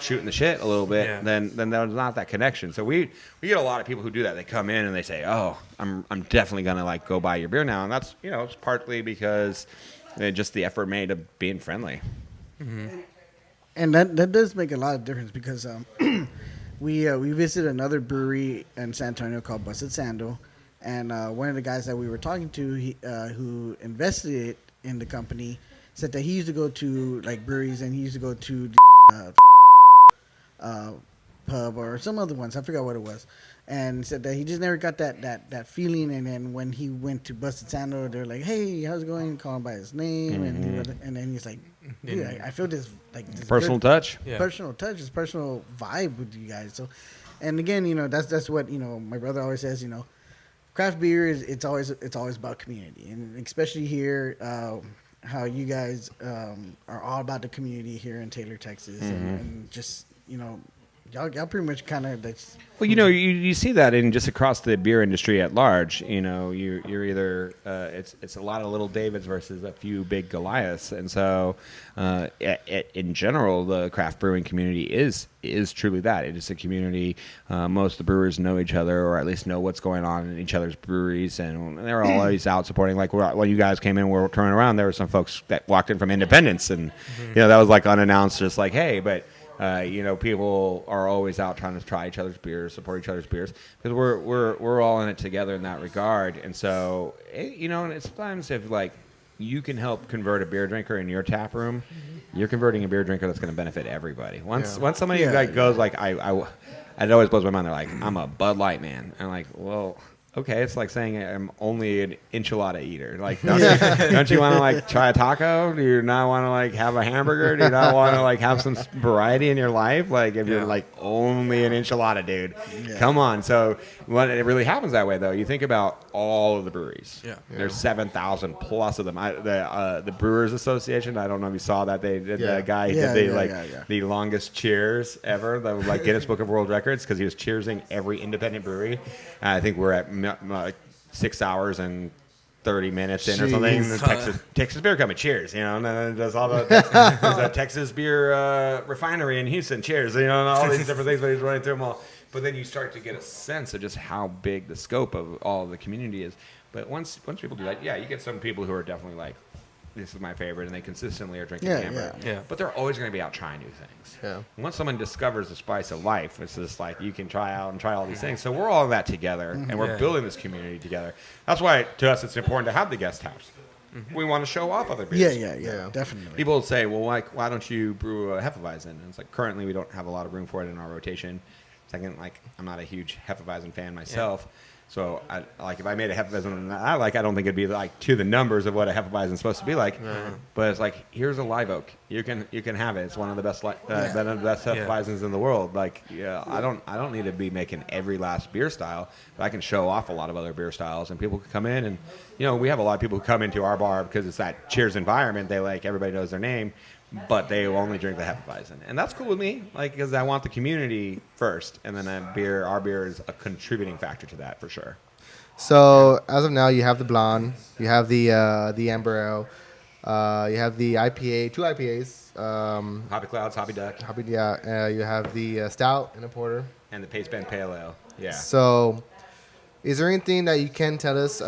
shooting the shit a little bit, then there's not that connection. So we get a lot of people who do that. They come in and they say, "Oh, I'm definitely gonna like go buy your beer now," and that's it's partly because just the effort made of being friendly. Mm-hmm. And that does make a lot of difference because we visited another brewery in San Antonio called Busted Sando. And one of the guys that we were talking to, who invested in the company, said that he used to go to like breweries and he used to go to the pub or some other ones. I forgot what it was. and said that he just never got that feeling. And then when he went to Busted Sando, they're like, "Hey, how's it going?" Call him by his name, and then he's like, "Dude, I feel this this personal touch, personal touch, this personal vibe with you guys." So, and again, that's what my brother always says. Craft beer it's always about community, and especially here, how you guys are all about the community here in Taylor, Texas, and just y'all pretty much kind of well, you see that in just across the beer industry at large. You're either it's a lot of little Davids versus a few big Goliaths, and so in general, the craft brewing community is truly that. It is a community. Most of the brewers know each other, or at least know what's going on in each other's breweries, and they're always out supporting. Like when you guys came in, we were turning around. There were some folks that walked in from Independence, and that was like unannounced, just like, hey, but. People are always out trying to try each other's beers, support each other's beers, because we're all in it together in that regard. And so, and sometimes if you can help convert a beer drinker in your tap room, you're converting a beer drinker that's going to benefit everybody. Once somebody goes like, it always blows my mind. They're like, I'm a Bud Light man. And I'm like, well. Okay, it's like saying I'm only an enchilada eater. Like, don't you want to try a taco? Do you not want to have a hamburger? Do you not want to have some variety in your life? Like, if you're only an enchilada dude, come on. So, when it really happens that way, though, you think about all of the breweries. Yeah. There's 7,000 plus of them. The Brewers Association. I don't know if you saw that. They did the guy did the longest cheers ever. The Guinness Book of World Records because he was cheersing every independent brewery. I think we're at 6 hours and 30 minutes in or something. The Texas Beer Company, cheers, and then it does all the there's a Texas Beer Refinery in Houston, cheers, and all these different things, but he's running through them all. But then you start to get a sense of just how big the scope of all of the community is. But once people do that, you get some people who are definitely like, this is my favorite, and they consistently are drinking Amber. Yeah. But they're always going to be out trying new things. Yeah. Once someone discovers the spice of life, it's just like you can try all these things. So we're all in that together, and we're building this community together. That's why, to us, it's important to have the guest house. We want to show off other beers. Yeah, definitely. People will say, well, why don't you brew a Hefeweizen? And it's like, currently we don't have a lot of room for it in our rotation. Second, I'm not a huge Hefeweizen fan myself. Yeah. So, if I made a Hefeweizen I don't think it'd be to the numbers of what a Hefeweizen is supposed to be like. But it's like, here's a live oak. You can have it. It's one of the best Hefeweizens in the world. I don't need to be making every last beer style, but I can show off a lot of other beer styles, and people can come in and we have a lot of people who come into our bar because it's that cheers environment. They everybody knows their name. But they only drink the Hefeweizen, and that's cool with me. Because I want the community first, and then our beer is a contributing factor to that for sure. So as of now, you have the blonde, you have the Amber Ale, you have the IPA, 2 IPAs, Hoppy Clouds, Hoppy Duck, you have the stout and a porter, and the Pace Bend Pale Ale. Yeah. So, is there anything that you can tell us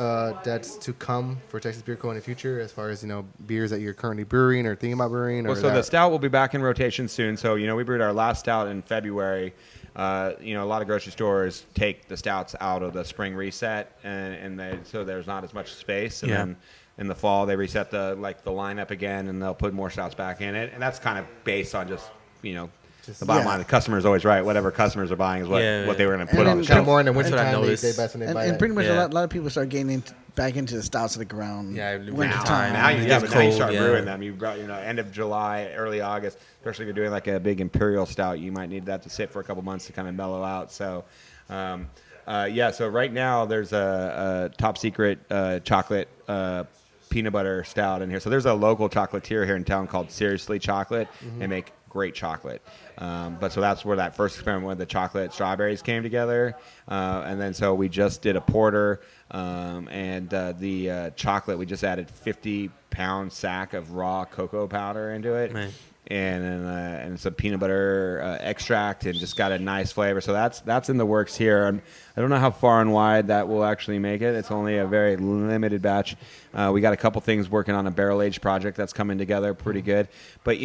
that's to come for Texas Beer Co. in the future, as far as beers that you're currently brewing or thinking about brewing? Well, the stout will be back in rotation soon. So we brewed our last stout in February. A lot of grocery stores take the stouts out of the spring reset, so there's not as much space. And then in the fall they reset the lineup again, and they'll put more stouts back in it. And that's kind of based on just the bottom line. The customer is always right. Whatever customers are buying is what they were going to put on the shelf. More in the wintertime, they buy and pretty much a lot of people start getting back into the stouts of the ground. Yeah, wintertime. Now you start brewing them. You've got end of July, early August. Especially if you're doing a big imperial stout, you might need that to sit for a couple months to kind of mellow out. So, so right now there's a top secret chocolate peanut butter stout in here. So there's a local chocolatier here in town called Seriously Chocolate. They make great chocolate. So that's where that first experiment with the chocolate strawberries came together. And then so we just did a porter, and the chocolate, we just added 50-pound sack of raw cocoa powder into it. Man. And some peanut butter extract, and just got a nice flavor. So that's in the works here. I don't know how far and wide that will actually make it. It's only a very limited batch. We got a couple things working on a barrel age project that's coming together pretty good. But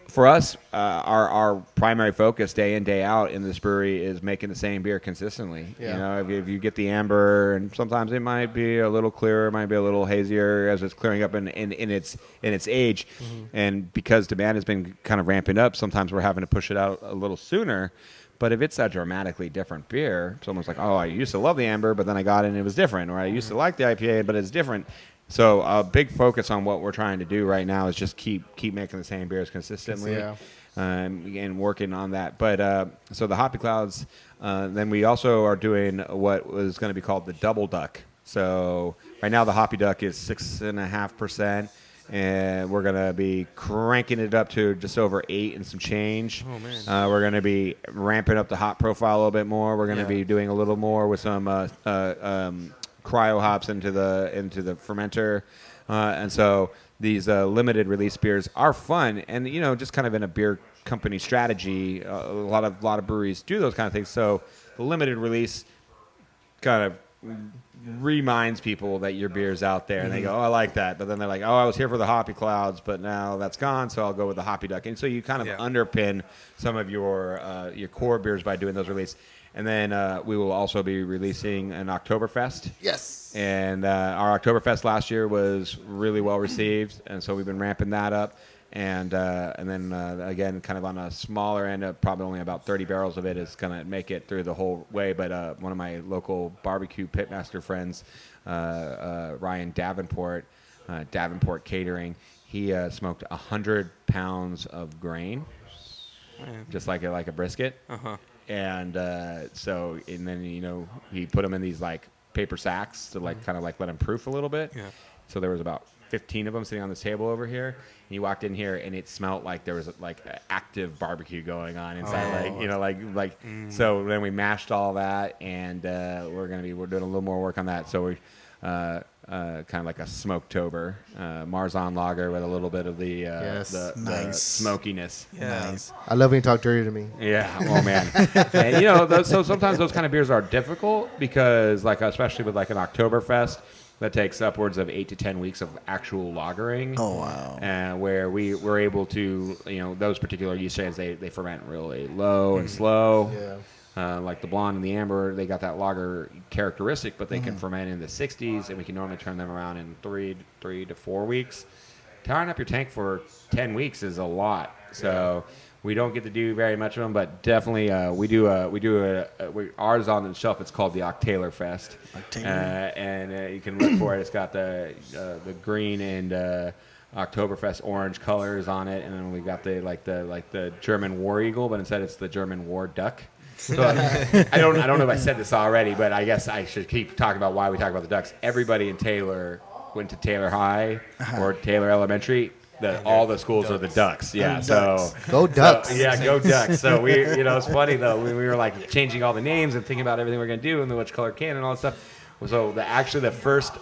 for us, our primary focus day in, day out in this brewery is making the same beer consistently. Yeah. If you get the amber, and sometimes it might be a little clearer, it might be a little hazier as it's clearing up in its age. And because demand has been kind of ramping up, sometimes we're having to push it out a little sooner. But if it's a dramatically different beer, someone's like, oh, I used to love the amber, but then I got it and it was different. Or I used to like the IPA, but it's different. So a big focus on what we're trying to do right now is just keep making the same beers consistently. Yeah. And working on that. But so the Hoppy Clouds, then we also are doing what was going to be called the Double Duck. So right now the Hoppy Duck is 6.5%. And we're going to be cranking it up to just over 8 and some change. Oh, man. We're going to be ramping up the hop profile a little bit more. We're going to be doing a little more with some cryo hops into the fermenter. And so these limited release beers are fun. And, just kind of in a beer company strategy, a lot of breweries do those kind of things. So the limited release kind of reminds people that your beer's out there, and they go, oh, I like that. But then they're like, oh, I was here for the Hoppy Clouds, but now that's gone, so I'll go with the Hoppy Duck. And so you kind of underpin some of your core beers by doing those releases. And then we will also be releasing an Oktaylorfest. Yes. And our Oktaylorfest last year was really well received, and so we've been ramping that up. And then again, kind of on a smaller end, probably only about 30 barrels of it is going to make it through the whole way. But one of my local barbecue pitmaster friends, Ryan Davenport, Davenport Catering, he smoked 100 pounds of grain, just like a brisket. Uh-huh. And then he put them in these like paper sacks to kind of let them proof a little bit. Yeah. So there was about 15 of them sitting on this table over here. And you walked in here, and it smelled like there was active barbecue going on inside. So then we mashed all that, and we're doing a little more work on that. So we kind of like a Smoketober Marzahn lager with a little bit of the smokiness. Yeah. Nice. I love when you talk dirty to me. Yeah, oh man. And so sometimes those kind of beers are difficult because especially with an Oktoberfest, that takes upwards of 8 to 10 weeks of actual lagering. Oh, wow. And where we were able to, those particular yeast strains, they ferment really low and slow. Yeah. Like the blonde and the amber, they got that lager characteristic, but they can ferment in the 60s, and we can normally turn them around in 3 to 4 weeks. Tiring up your tank for 10 weeks is a lot. So we don't get to do very much of them, but definitely ours on the shelf. It's called the Oktaylorfest, and you can look for it. It's got the green and Oktoberfest orange colors on it, and then we got the German War Eagle, but instead it's the German War Duck. So I don't know if I said this already, but I guess I should keep talking about why we talk about the ducks. Everybody in Taylor went to Taylor High or Taylor Elementary. All the schools are the Ducks. Yeah, so go Ducks. Go Ducks. So we, it's funny though. We were changing all the names and thinking about everything we're gonna do and which color can and all that stuff. So the first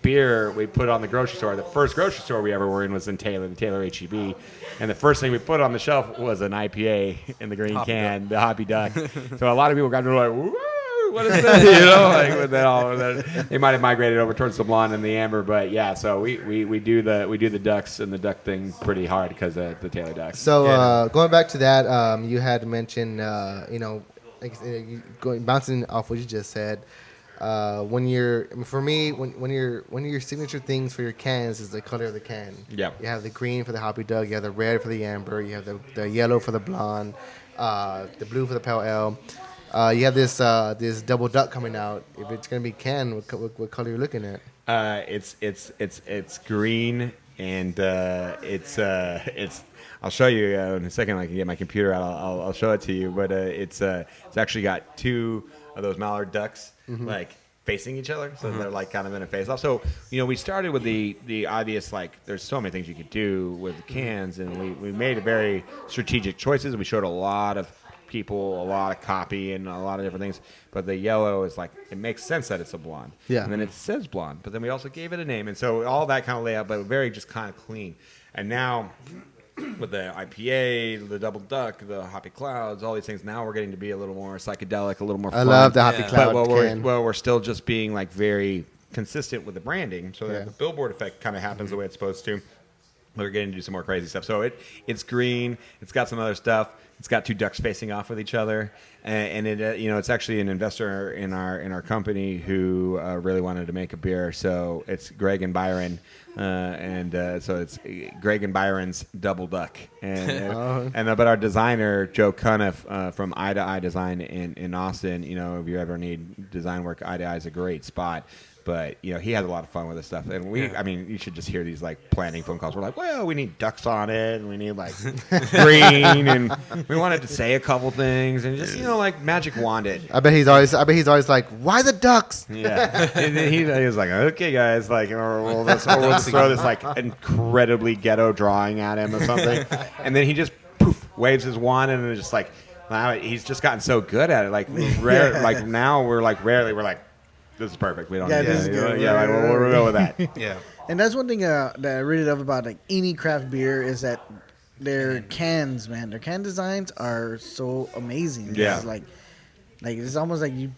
beer we put on the grocery store, the first grocery store we ever were in was in Taylor, the Taylor HEB, and the first thing we put on the shelf was an IPA in the green can, the Hoppy Duck. So a lot of people got to like, woo! What is that? They might have migrated over towards the blonde and the amber, but yeah. So we do the ducks and the duck thing pretty hard because of the Taylor Ducks. So going back to that, you had mentioned bouncing off what you just said. When your signature things for your cans is the color of the can. Yeah. You have the green for the Hoppy Duck. You have the red for the amber. You have the yellow for the blonde. The blue for the pale ale. You have this double duck coming out. If it's gonna be canned, what color are you looking at? It's green, and it's. I'll show you in a second. I can get my computer out. I'll show it to you. But it's actually got 2 of those mallard ducks facing each other, so they're kind of in a face-off. So we started with the obvious there's so many things you could do with cans, and we made very strategic choices. We showed a lot of people, a lot of copy, and a lot of different things. But the yellow is it makes sense that it's a blonde. Yeah. And then it says blonde, but then we also gave it a name, and so all that kind of layout, but very just kind of clean. And now with the IPA, the Double Duck, the Hoppy Clouds, all these things, now we're getting to be a little more psychedelic, a little more fun. I love the Hoppy Cloud But we're still just being very consistent with the branding, so that the billboard effect kind of happens the way it's supposed to. We're getting to do some more crazy stuff. So it's green. It's got some other stuff. It's got two ducks facing off with each other, and it it's actually an investor in our company who really wanted to make a beer. So it's Greg and Byron, so it's Greg and Byron's Double Duck, but our designer Joe Cuniff from Eye to Eye Design in Austin. If you ever need design work, Eye to Eye is a great spot. But he has a lot of fun with this stuff, and you should just hear these like planning phone calls. We're like, well, we need ducks on it, and we need like green, and we wanted to say a couple things, and just like magic wand it. I bet he's always like, why the ducks? Yeah, and then he was like, okay, guys, like, or we'll just throw this like incredibly ghetto drawing at him or something, and then he just waves his wand, and it's just like, wow, he's just gotten so good at it. Like like now we're like. This is perfect. We don't. This is good. We'll go with that. Yeah. And that's one thing that I really love about like any craft beer is that their cans, man, their can designs are so amazing. Yeah. It's like it's almost like you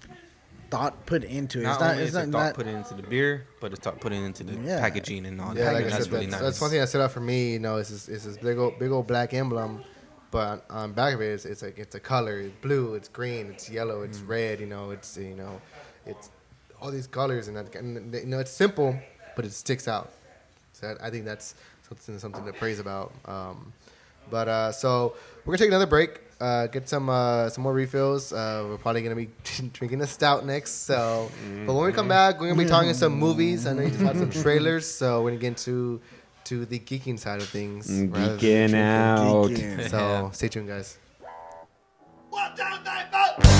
thought put into it. It's not thought put into the beer, but it's thought put into the packaging and all that. Like That's really nice. That's one thing that stood out for me. Is this big old black emblem, but on back of it, it's a color. It's blue. It's green. It's yellow. It's red. It's all these colors, and it's simple, but it sticks out. So I think that's something to praise about. So we're gonna take another break, get some more refills. We're probably gonna be drinking a stout next. So, but when we come back, we're gonna be talking some movies. I know you just had some trailers, so we're gonna get into the geeking side of things. Geeking out. So stay tuned, guys. 1, 2, 3, 4.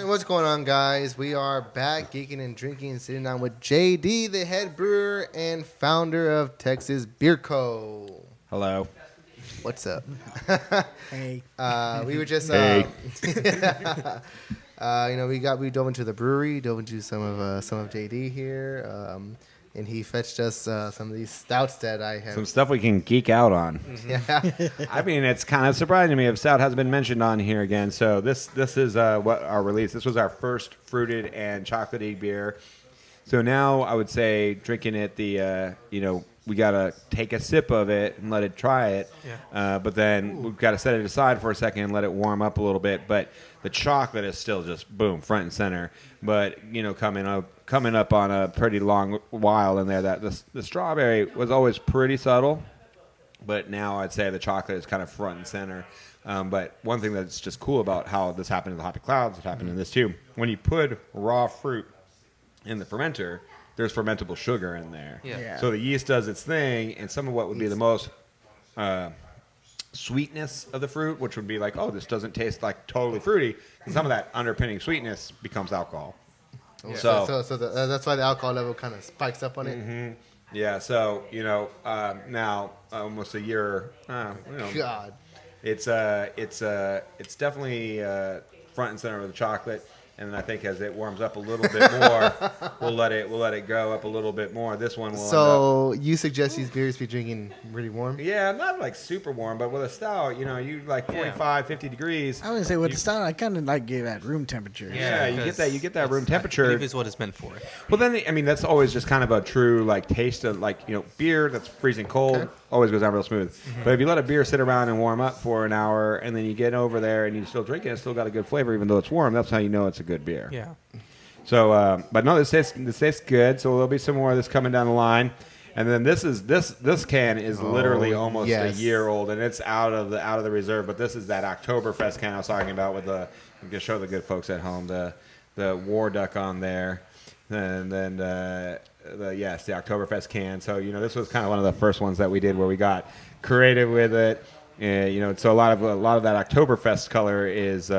What's going on, guys? We are back geeking and drinking, sitting down with JD, the head brewer and founder of Texas Beer Co. Hello. What's up? Hey. We were just Hey. we dove into the brewery, dove into some of JD here, and he fetched us some of these stouts that I have. Some stuff we can geek out on. Yeah. I mean, it's kind of surprising to me if stout hasn't been mentioned on here again. So this is what our release. This was our first fruited and chocolatey beer. So now I would say drinking it, we got to take a sip of it and let it try it. Yeah. But then we've got to set it aside for a second and let it warm up a little bit. But the chocolate is still just, boom, front and center. But, coming up on a pretty long while in there, that the strawberry was always pretty subtle. But now I'd say the chocolate is kind of front and center. But one thing that's just cool about how this happened in the Hoppy Clouds, it happened in this too. When you put raw fruit in the fermenter, there's fermentable sugar in there. Yeah. So the yeast does its thing, and some of what would be the most sweetness of the fruit, which would be like, oh, this doesn't taste like totally fruity, and some of that underpinning sweetness becomes alcohol. Yeah. So that's why the alcohol level kind of spikes up on it. Mm-hmm. Yeah. So now almost a year. God. It's definitely front and center of the chocolate. And then I think as it warms up a little bit more, we'll let it go up a little bit more. This one will. So you suggest these beers be drinking really warm? Yeah, not like super warm, but with a stout, you like 45, 50 degrees. I would say with the stout, I kind of like it at room temperature. Yeah, you get that room temperature. I believe is what it's meant for. Well, then I mean that's always just kind of a true like taste of beer that's freezing cold. Always goes down real smooth. Mm-hmm. But if you let a beer sit around and warm up for an hour, and then you get over there and you still drink it, it's still got a good flavor, even though it's warm. That's how you know it's a good beer. Yeah. So, but no, this tastes good. So there'll be some more of this coming down the line. And then this can is literally almost a year old, and it's out of the reserve. But this is that Oktaylorfest can I was talking about with the. I'm gonna show the good folks at home the War Duck on there, and then the Oktaylorfest can. So this was kind of one of the first ones that we did where we got creative with it. So a lot of that Oktoberfest color is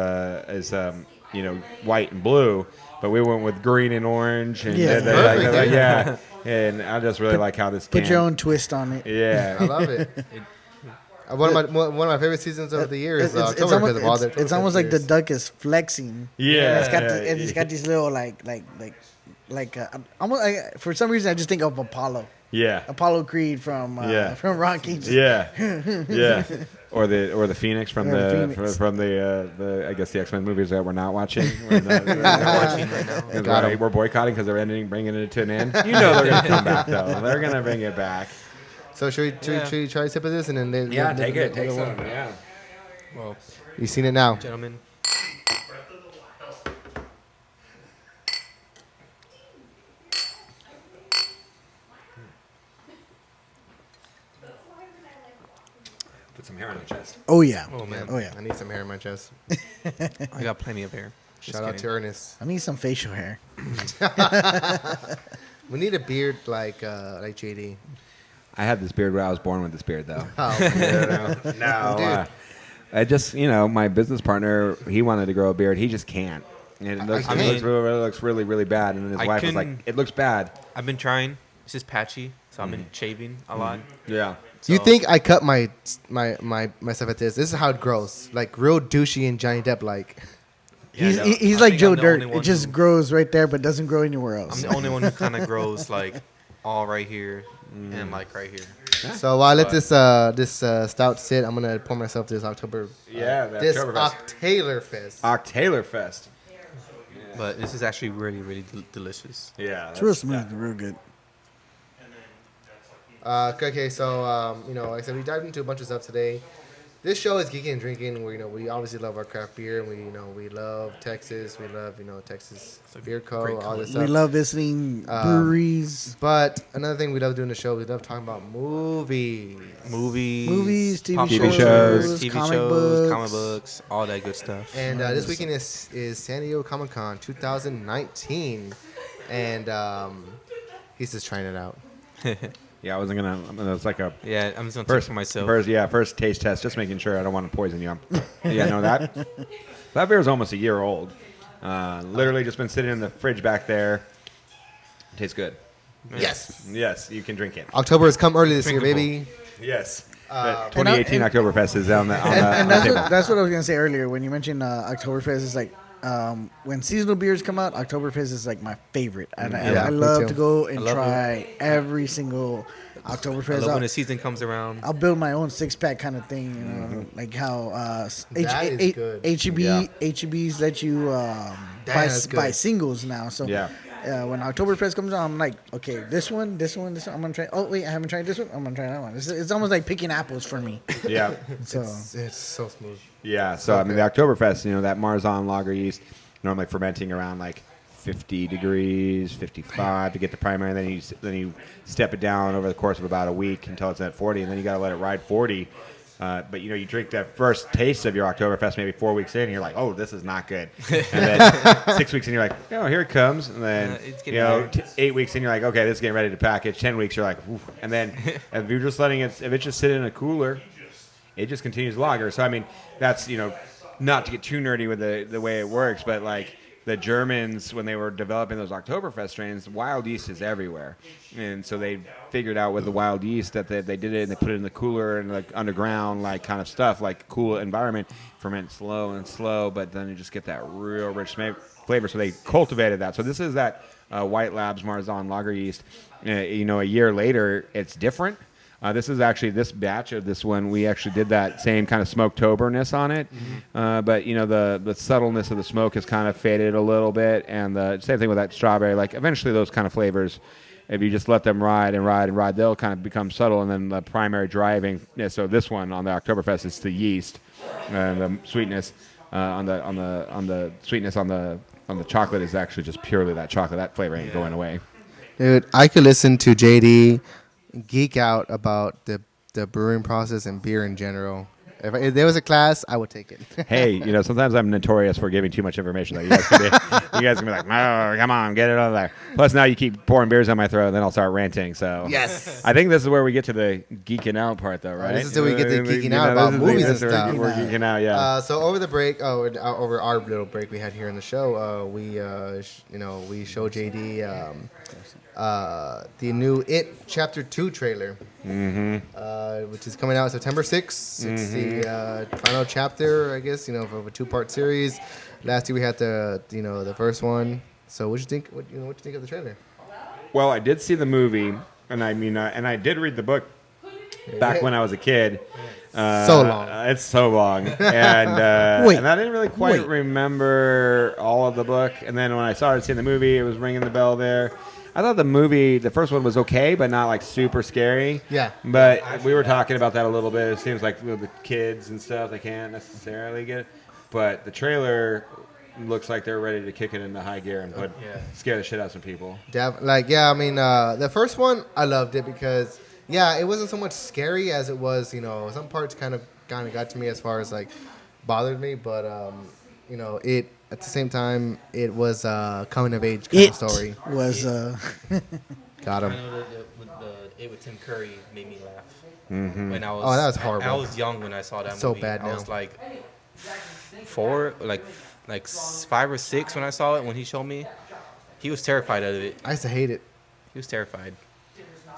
white and blue, but we went with green and orange. And yeah. And I just really like how this put your own twist on it. Yeah, I love it. One of my favorite seasons of the year is October because of all the. It's almost like the duck is flexing. Yeah, it's got these little almost for some reason I just think of Apollo. Yeah. Apollo Creed from Rocky. Yeah. Or the Phoenix from the I guess the X-Men movies that we're not watching. We're not watching right now. We're boycotting because they're bringing it to an end. You know they're gonna come back though. They're gonna bring it back. So should we try a sip of this and then take some. Yeah. Well, you seen it now, gentlemen. Put some hair on your chest. Oh yeah. Oh man. Oh yeah. I need some hair in my chest. I got plenty of hair. Shout out to Ernest. I need some facial hair. We need a beard like JD. I had this beard when I was born with this beard, though. Oh, no. I just, my business partner, he wanted to grow a beard. He just can't. And it looks really, really bad. And then his wife was like, it looks bad. I've been trying. It's just patchy, so I've been shaving a lot. Yeah. So. You think I cut my stuff at this? This is how it grows. Like real douchey and Johnny Depp like. Yeah, he's like Joe Dirt. It just grows right there, but doesn't grow anywhere else. I'm the only one who kind of grows like all right here and like right here. So while I let this stout sit, I'm gonna pour myself this October. This Oktaylorfest. Oktaylorfest. But this is actually really, really delicious. Yeah, it's real smooth, real good. Okay, so like I said, we dived into a bunch of stuff today. This show is Geeking and Drinking. We obviously love our craft beer. We love Texas. We love Texas Beer Co. All this stuff. We love visiting breweries. But another thing we love doing the show, we love talking about movies, TV shows, comic books, all that good stuff. And this weekend is San Diego Comic Con 2019, and he's just trying it out. Yeah, I wasn't gonna. It's like a. Yeah, I'm just gonna taste for myself. First taste test, just making sure I don't want to poison you. That beer is almost a year old. Literally just been sitting in the fridge back there. Tastes good. Yes, you can drink it. October has come early this year, baby. Yes. 2018 Oktoberfest is on the that's what I was gonna say earlier when you mentioned Oktoberfest. It's like when seasonal beers come out, Oktoberfest is like my favorite, and I love to go and try every single Oktoberfest. I love when the season comes around. I'll build my own 6-pack kind of thing, like how HEBs let you buy singles now. So when Oktoberfest comes out, I'm like, okay, this one, I'm gonna try. Oh wait, I haven't tried this one. I'm gonna try that one. It's almost like picking apples for me. Yeah, so it's so smooth. Yeah, so I mean the Oktoberfest, that Marzahn lager yeast, normally fermenting around like 50 degrees, 55 to get the primary, and then you step it down over the course of about a week until it's at 40, and then you got to let it ride 40. But you drink that first taste of your Oktoberfest maybe 4 weeks in, and you're like, oh, this is not good. And then 6 weeks in, you're like, oh, here it comes. And then 8 weeks in, you're like, okay, this is getting ready to package. 10 weeks, you're like, oof. And then if you're just letting it, if it's just sitting in a cooler, it just continues lager. So I mean, that's not to get too nerdy with the way it works, but like the Germans, when they were developing those Oktoberfest strains, wild yeast is everywhere, and so they figured out with the wild yeast that they did it and they put it in the cooler and like underground like kind of stuff, like cool environment, ferment slow, but then you just get that real rich flavor. So they cultivated that. So this is that White Labs Marzahn lager yeast. A year later, it's different. This is actually this batch of this one. We actually did that same kind of smoke-toberness on it, but the subtleness of the smoke has kind of faded a little bit, and the same thing with that strawberry. Like eventually, those kind of flavors, if you just let them ride, they'll kind of become subtle, and then the primary driving. So this one on the Oktoberfest is the yeast, and the sweetness on the sweetness on the chocolate is actually just purely that chocolate. That flavor ain't going away. Dude, I could listen to JD geek out about the brewing process and beer in general. If there was a class, I would take it. Hey, sometimes I'm notorious for giving too much information. Though. You guys can be like, oh, come on, get it out of there. Plus, now you keep pouring beers on my throat, and then I'll start ranting. So yes, I think this is where we get to the geeking out part, though, right? This is where we get to geeking out about movies and stuff. We're geeking out, yeah. So over the break, over our little break we had here in the show, we showed JD the new It Chapter 2 trailer, which is coming out September 6th. It's the final chapter, I guess, of a 2-part series. Last year we had the first one. So what you think? What you think of the trailer? Well, I did see the movie, and I mean, and I did read the book back when I was a kid. So long. It's so long, and Wait. and I didn't really quite remember all of the book. And then when I started seeing the movie, it was ringing the bell there. I thought the first one was okay, but not like super scary. Yeah. But we were talking about that a little bit. It seems like the kids and stuff, they can't necessarily get it. But the trailer looks like they're ready to kick it into high gear and scare the shit out of some people. I mean, the first one, I loved it because, it wasn't so much scary as it was, some parts kind of got to me as far as, like, bothered me. But, it, at the same time, it was a coming-of-age kind of story. Got him. I know it with Tim Curry made me laugh. Mm-hmm. When I was, that was horrible. I was young when I saw that movie. So bad now. I was like 4, like 5 or 6 when I saw it. When he showed me, he was terrified of it. I used to hate it. He was terrified.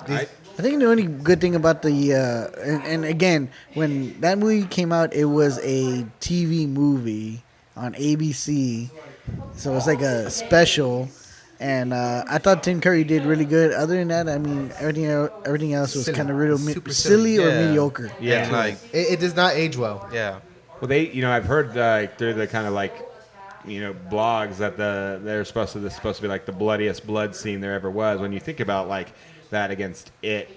I think the only good thing about the and again, when that movie came out, it was a TV movie on ABC, so it's like a special. And I thought Tim Curry did really good. Other than that, I mean, everything else was kind of real silly or mediocre. Yeah, and like It does not age well. yeah. well, I've heard through the kind of like, blogs that this is supposed to be like the bloodiest blood scene there ever was. When you think about like that against The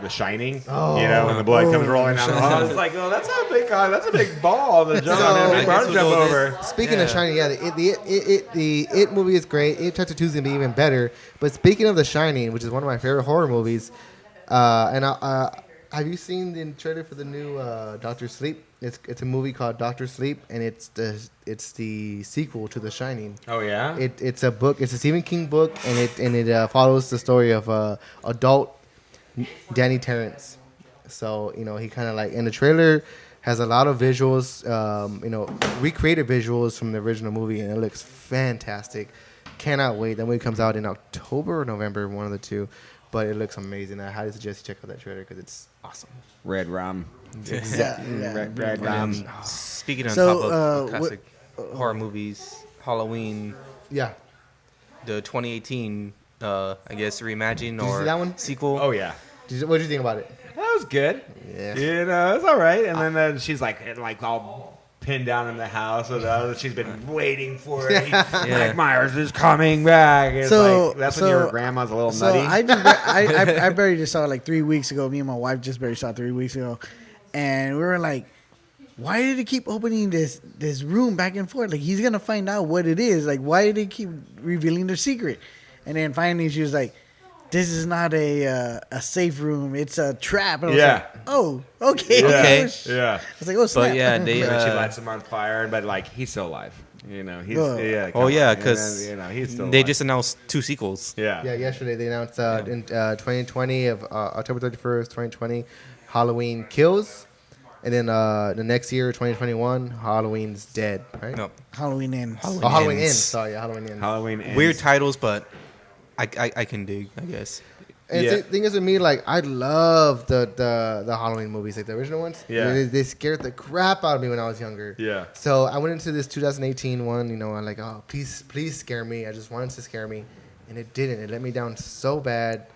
Shining, when the blood comes rolling down the wall, it's like, oh, that's a big ball to jump on, a big bar to jump over. Speaking of Shining, the It movie is great. It Chapter 2 is going to be even better. But speaking of The Shining, which is one of my favorite horror movies, have you seen the trailer for the new Doctor Sleep? It's a movie called Doctor Sleep, and it's the sequel to The Shining. Oh yeah, it's a book. It's a Stephen King book, and it follows the story of adult Danny Terrence. So he kind of like, and the trailer has a lot of visuals, recreated visuals from the original movie, and it looks fantastic. Cannot wait. That movie comes out in October or November, one of the two. But it looks amazing. I highly suggest you check out that trailer because it's awesome. Red Rum. Exactly. Red Rum. Speaking on top of classic horror movies, Halloween. Yeah. The 2018, I guess, reimagine or see that one? sequel. Oh yeah. What did you think about it? That was good. Yeah. It's all right. And then she's like all pinned down in the house. She's been waiting for it. Mike Myers is coming back. It's that's when your grandma's a little nutty. I barely just saw it like 3 weeks ago. Me and my wife just barely saw it 3 weeks ago. And we were like, why did they keep opening this room back and forth? Like, he's going to find out what it is. Like, why did they keep revealing their secret? And then finally she was like, this is not a safe room. It's a trap. And I was like, oh, okay. Okay. Yeah. I was like, oh, snap. But yeah, Then she lights him on fire, but like he's still alive. He's because he's still they alive. just announced 2 sequels. Yeah, yesterday they announced in 2020 of October 31st, 2020, Halloween Kills. And then the next year, 2021, Halloween's Dead, right? No. Halloween Ends. Halloween Ends. Sorry, Halloween Ends. Halloween Ends. Weird titles, but I can dig, I guess. And the thing is with me, like, I love the Halloween movies, like the original ones. Yeah. They scared the crap out of me when I was younger. Yeah. So I went into this 2018 one, I'm like, oh, please scare me. I just wanted to scare me. And it didn't. It let me down so bad.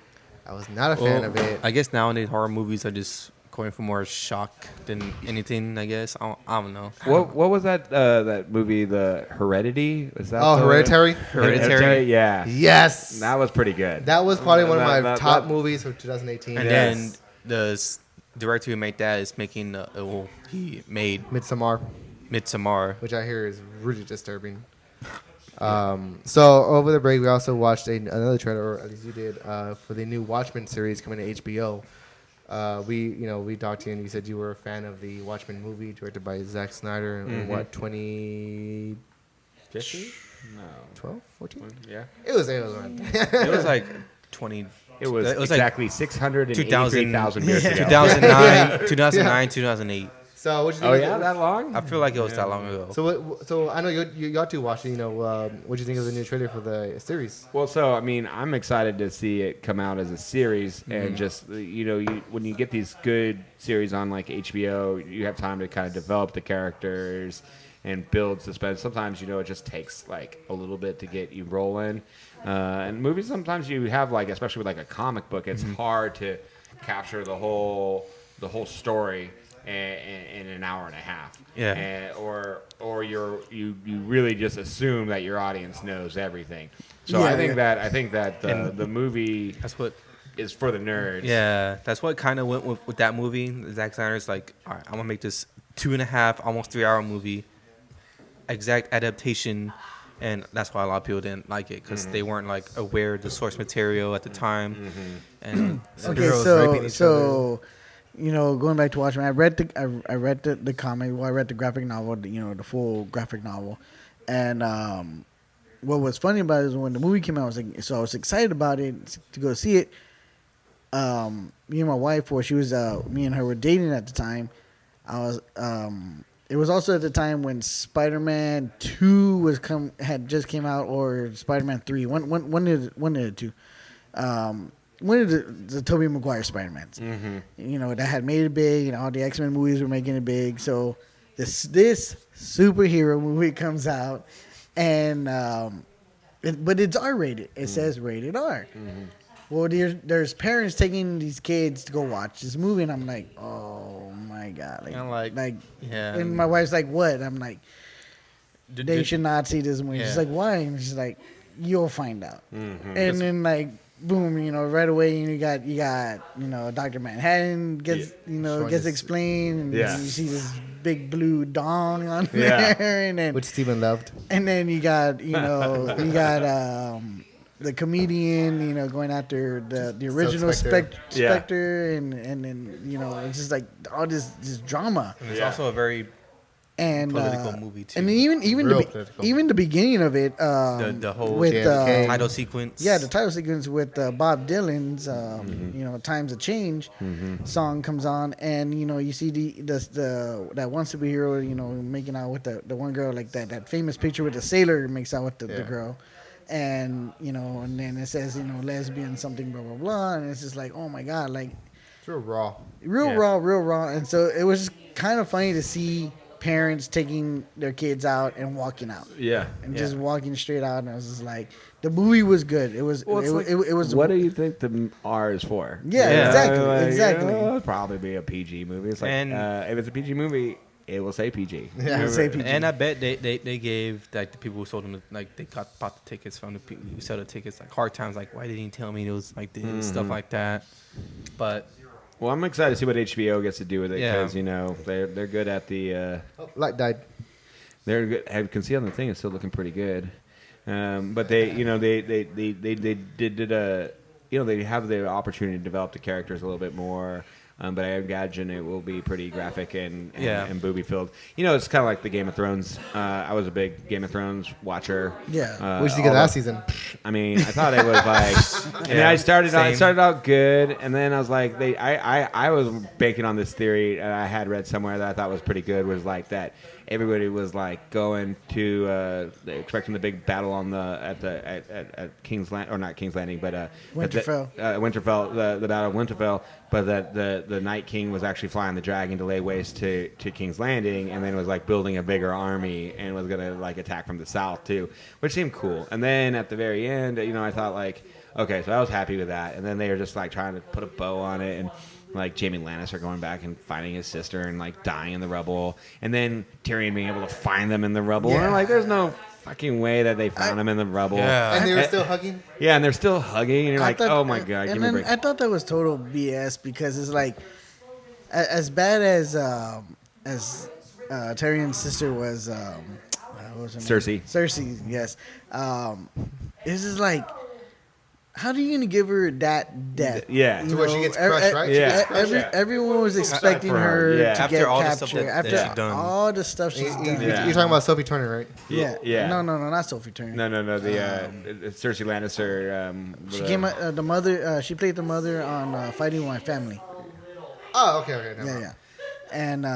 I was not a fan of it. I guess nowadays horror movies are just going for more shock than anything, I guess. I don't know. What was that movie, The Heredity? Was that Hereditary? Hereditary? Yeah. Yes. That was pretty good. That was probably one of my top movies for 2018. And then the director who made that is making he made Midsommar, which I hear is really disturbing. So over the break, we also watched another trailer, or at least you did, for the new Watchmen series coming to HBO. We talked to you and you said you were a fan of the Watchmen movie directed by Zack Snyder in 2015? No. 12? 14? Yeah. It was one. it was like 20. It was exactly like 683,000 years ago. 2009, 2008. So what you think? Oh yeah, that long? I feel like it was that long ago. So I know you two watched it. What do you think of the new trailer for the series? Well, so I mean, I'm excited to see it come out as a series, and just when you get these good series on like HBO, you have time to kind of develop the characters, and build suspense. Sometimes, it just takes like a little bit to get you rolling. And movies, sometimes you have like, especially with like a comic book, it's hard to capture the whole story in an hour and a half. Yeah. Or you really just assume that your audience knows everything. So I think that the movie is for the nerds. Yeah, that's what kind of went with that movie. Zack Snyder's like, all right, I'm gonna make this 2.5, almost 3-hour movie, exact adaptation, and that's why a lot of people didn't like it because they weren't like aware of the source material at the time. And okay, so going back to Watchmen, I read the comic. Well, I read the graphic novel, the full graphic novel, and what was funny about it is when the movie came out, I was excited about it to go see it. Me and my wife, me and her were dating at the time. It was also at the time when Spider-Man 2 had just came out, or Spider-Man 3. One of the two. One of the Tobey Maguire Spider-Mans. That had made it big, and all the X-Men movies were making it big. So this superhero movie comes out, and but it's R-rated. It says rated R. Well, there's parents taking these kids to go watch this movie, and I'm like, oh my god, yeah. And my wife's like, what? I'm like, they should not see this movie. She's like, why? And she's like, you'll find out. And then like, boom, right away, you got Dr. Manhattan gets explained, and you see this big blue dong on there, and then which Steven loved. And then you got the comedian, going after the original Spectre, and then it's just like all this drama. And it's also a very political movie too. And even the beginning of it, the whole with title sequence. Yeah, the title sequence with Bob Dylan's "Times of Change" song comes on, and you see that one superhero making out with the one girl, like that famous picture with the sailor makes out with the girl. And and then it says lesbian something blah blah blah, and it's just like, oh my god, like it's real raw, real raw. And so it was just kind of funny to see parents taking their kids out and walking out, just walking straight out. And I was just like, the movie was good. It was. It was. What do you think the R is for? Yeah. Exactly. It'll probably be a PG movie. It's like, if it's a PG movie, it will say PG. Yeah, it will say PG. And I bet they gave like the people who sold them, like they bought the tickets from the people who sell the tickets, like hard times, like why didn't you tell me it was like this, stuff like that. But I'm excited to see what HBO gets to do with it, because they're good at the light died. They're good. I can see on the thing it's still looking pretty good. But they have the opportunity to develop the characters a little bit more. But I imagine it will be pretty graphic and booby filled. It's kind of like the Game of Thrones. I was a big Game of Thrones watcher. Yeah. What did you get last season? I mean, I thought it was like. I started out good, and then I was like, I was banking on this theory, and I had read somewhere that I thought was pretty good, was like that everybody was like going to expecting the big battle on at King's Landing, or not King's Landing, but Winterfell. Winterfell, the Battle of Winterfell. But that the Night King was actually flying the dragon to lay waste to King's Landing, and then was like building a bigger army and was gonna like attack from the south too, which seemed cool. And then at the very end, I thought like, okay, so I was happy with that. And then they were just like trying to put a bow on it, and like Jaime Lannister going back and finding his sister and like dying in the rubble, and then Tyrion being able to find them in the rubble. Yeah. And like, there's no fucking way that they found him in the rubble. Yeah. And they were still hugging? Yeah, and they're still hugging, and you're like, oh my god, give me a break. I thought that was total BS, because it's like, as bad as Tyrion's sister was, what was her name? Cersei, yes. It's just like, how are you going to give her that death? Yeah. To where she gets crushed, right? Yeah. Everyone was expecting her to After get all the captured. stuff that she's done. All the stuff she's done. You're talking about Sophie Turner, right? Yeah. No, not Sophie Turner. No. The Cersei Lannister. She came out, the mother. She played the mother on Fighting With My Family. Oh, okay. Yeah. And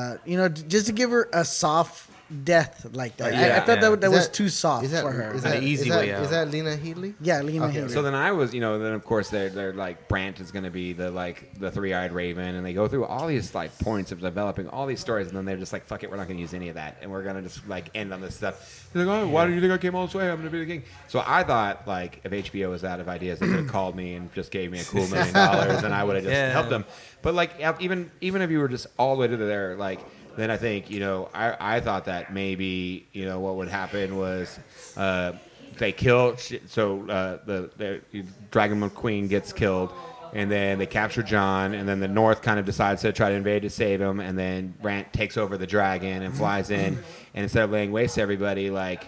just to give her a soft death like that. Yeah. I thought that was too soft that, for her. Is that, easy is that, way out. Is that Lena Headey? Yeah, Lena Okay. Headey. So then I was, then of course they're like Brant is going to be the three-eyed raven, and they go through all these like points of developing all these stories, and then they're just like, fuck it, we're not going to use any of that, and we're going to just like end on this stuff. They're like, oh, why do you think I came all this way? I'm going to be the king. So I thought like if HBO was out of ideas, they could have called me and just gave me a cool $1 million, and I would have just helped them. But like even if you were just all the way to there, like. Then I think, I thought that maybe, what would happen was they kill, so the Dragon Queen gets killed, and then they capture John, and then the North kind of decides to try to invade to save him, and then Brant takes over the dragon and flies in, and instead of laying waste to everybody, like,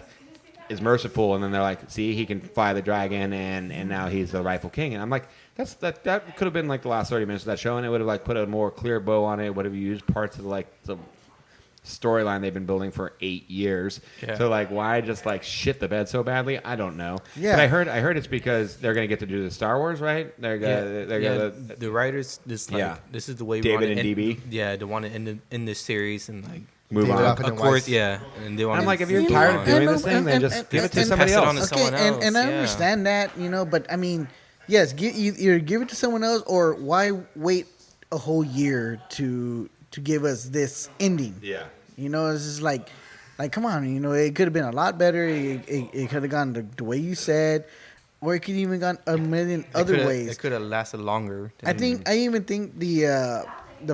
is merciful, and then they're like, see, he can fly the dragon, and now he's the rightful king. And I'm like, that could have been like the last 30 minutes of that show, and it would have like put a more clear bow on it, would have used parts of like the storyline they've been building for 8 years. Yeah. So like, why just like shit the bed so badly? I don't know. Yeah. But I heard it's because they're gonna get to do the Star Wars, right? They're gonna the writers this is the way David and DB. Yeah, they want to end this series and like move on. Of course, yeah. And they want. I'm like, if you're tired of doing this thing, then just give it to somebody else. Okay, and I understand that, but I mean, yes, either give it to someone else, or why wait a whole year to give us this ending? Yeah. It's just like come on, it could have been a lot better. It could have gone the way you said, or it could even gone a million other ways. It could have lasted longer. I even think the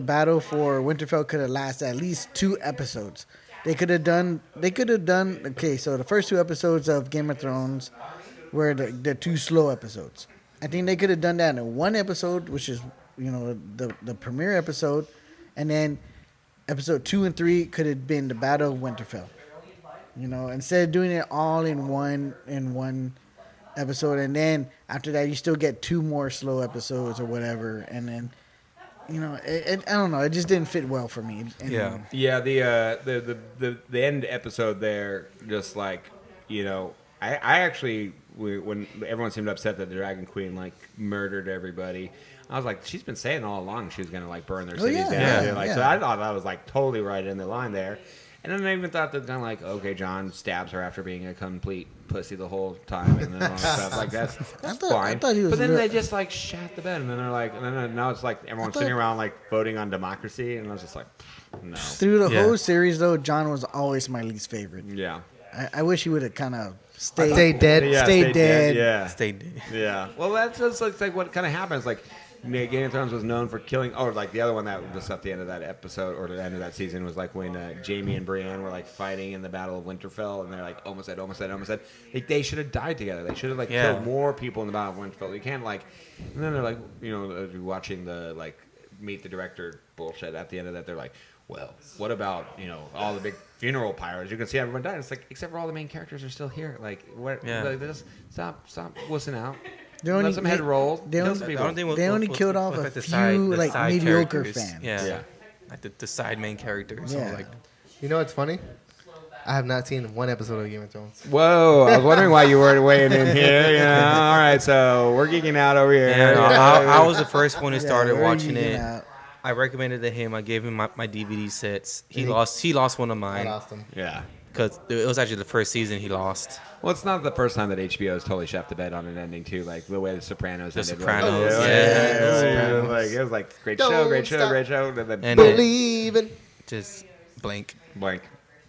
battle for Winterfell could have lasted at least 2 episodes. They could have done. Okay, so the first 2 episodes of Game of Thrones were the 2 slow episodes. I think they could have done that in 1 episode, which is the premiere episode, and then episode 2 and 3 could have been the Battle of Winterfell. Instead of doing it all in one episode, and then after that you still get 2 more slow episodes or whatever, and then I don't know, it just didn't fit well for me. Yeah. The end episode there, just like I actually when everyone seemed upset that the Dragon Queen like murdered everybody. I was like, she's been saying all along she was gonna like burn their cities down. So I thought that was like totally right in the line there. And then I even thought that kind of like, okay, John stabs her after being a complete pussy the whole time, and then all that stuff like that's fine. But then they just like shat the bed, and then they're like, and then now it's like everyone's sitting around like voting on democracy, and I was just like, no. Through the whole series, though, John was always my least favorite. Yeah. I wish he would have kind of stayed dead. Yeah, stayed dead. Yeah. Stayed dead. Yeah. Well, that's just like what kind of happens. Like, Game of Thrones was known for killing. Or like the other one that was at the end of that episode or the end of that season was like when Jaime and Brienne were like fighting in the Battle of Winterfell, and they're like almost dead. Like they should have died together. They should have like killed more people in the Battle of Winterfell. You can't like. And then they're like, watching the like meet the director bullshit at the end of that. They're like, well, what about all the big funeral pyros? You can see everyone died. It's like except for all the main characters are still here. Like what? Yeah. Like, just stop wussing out. Let some head roll. They only killed off a few mediocre fans. Yeah. Like the side main characters. Yeah. So like, What's funny? I have not seen 1 episode of Game of Thrones. Whoa! I was wondering why you weren't weighing in here. All right, so we're geeking out over here. Yeah, I was the first one who started watching it. I recommended it to him. I gave him my DVD sets. He lost one of mine. I lost them. Yeah. Because it was actually the first season he lost. Well, it's not the first time that HBO has totally shot the bed on an ending too, like the way The Sopranos ended. Sopranos, Like it was like great show. And then Believe it. Just blank.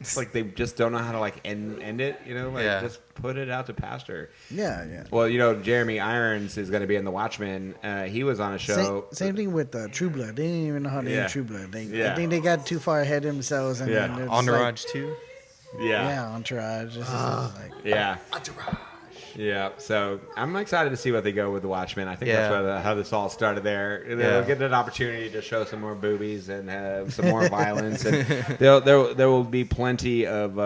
It's like they just don't know how to like end it, just put it out to pasture. Yeah. Well, Jeremy Irons is going to be in The Watchmen. He was on a show. Same thing with True Blood. They didn't even know how to end True Blood. I think they got too far ahead of themselves. And Entourage too. Yeah, Entourage. Entourage. Yeah, so I'm excited to see what they go with The Watchmen. I think that's how this all started there. They'll get an opportunity to show some more boobies and have some more violence, and there will be plenty of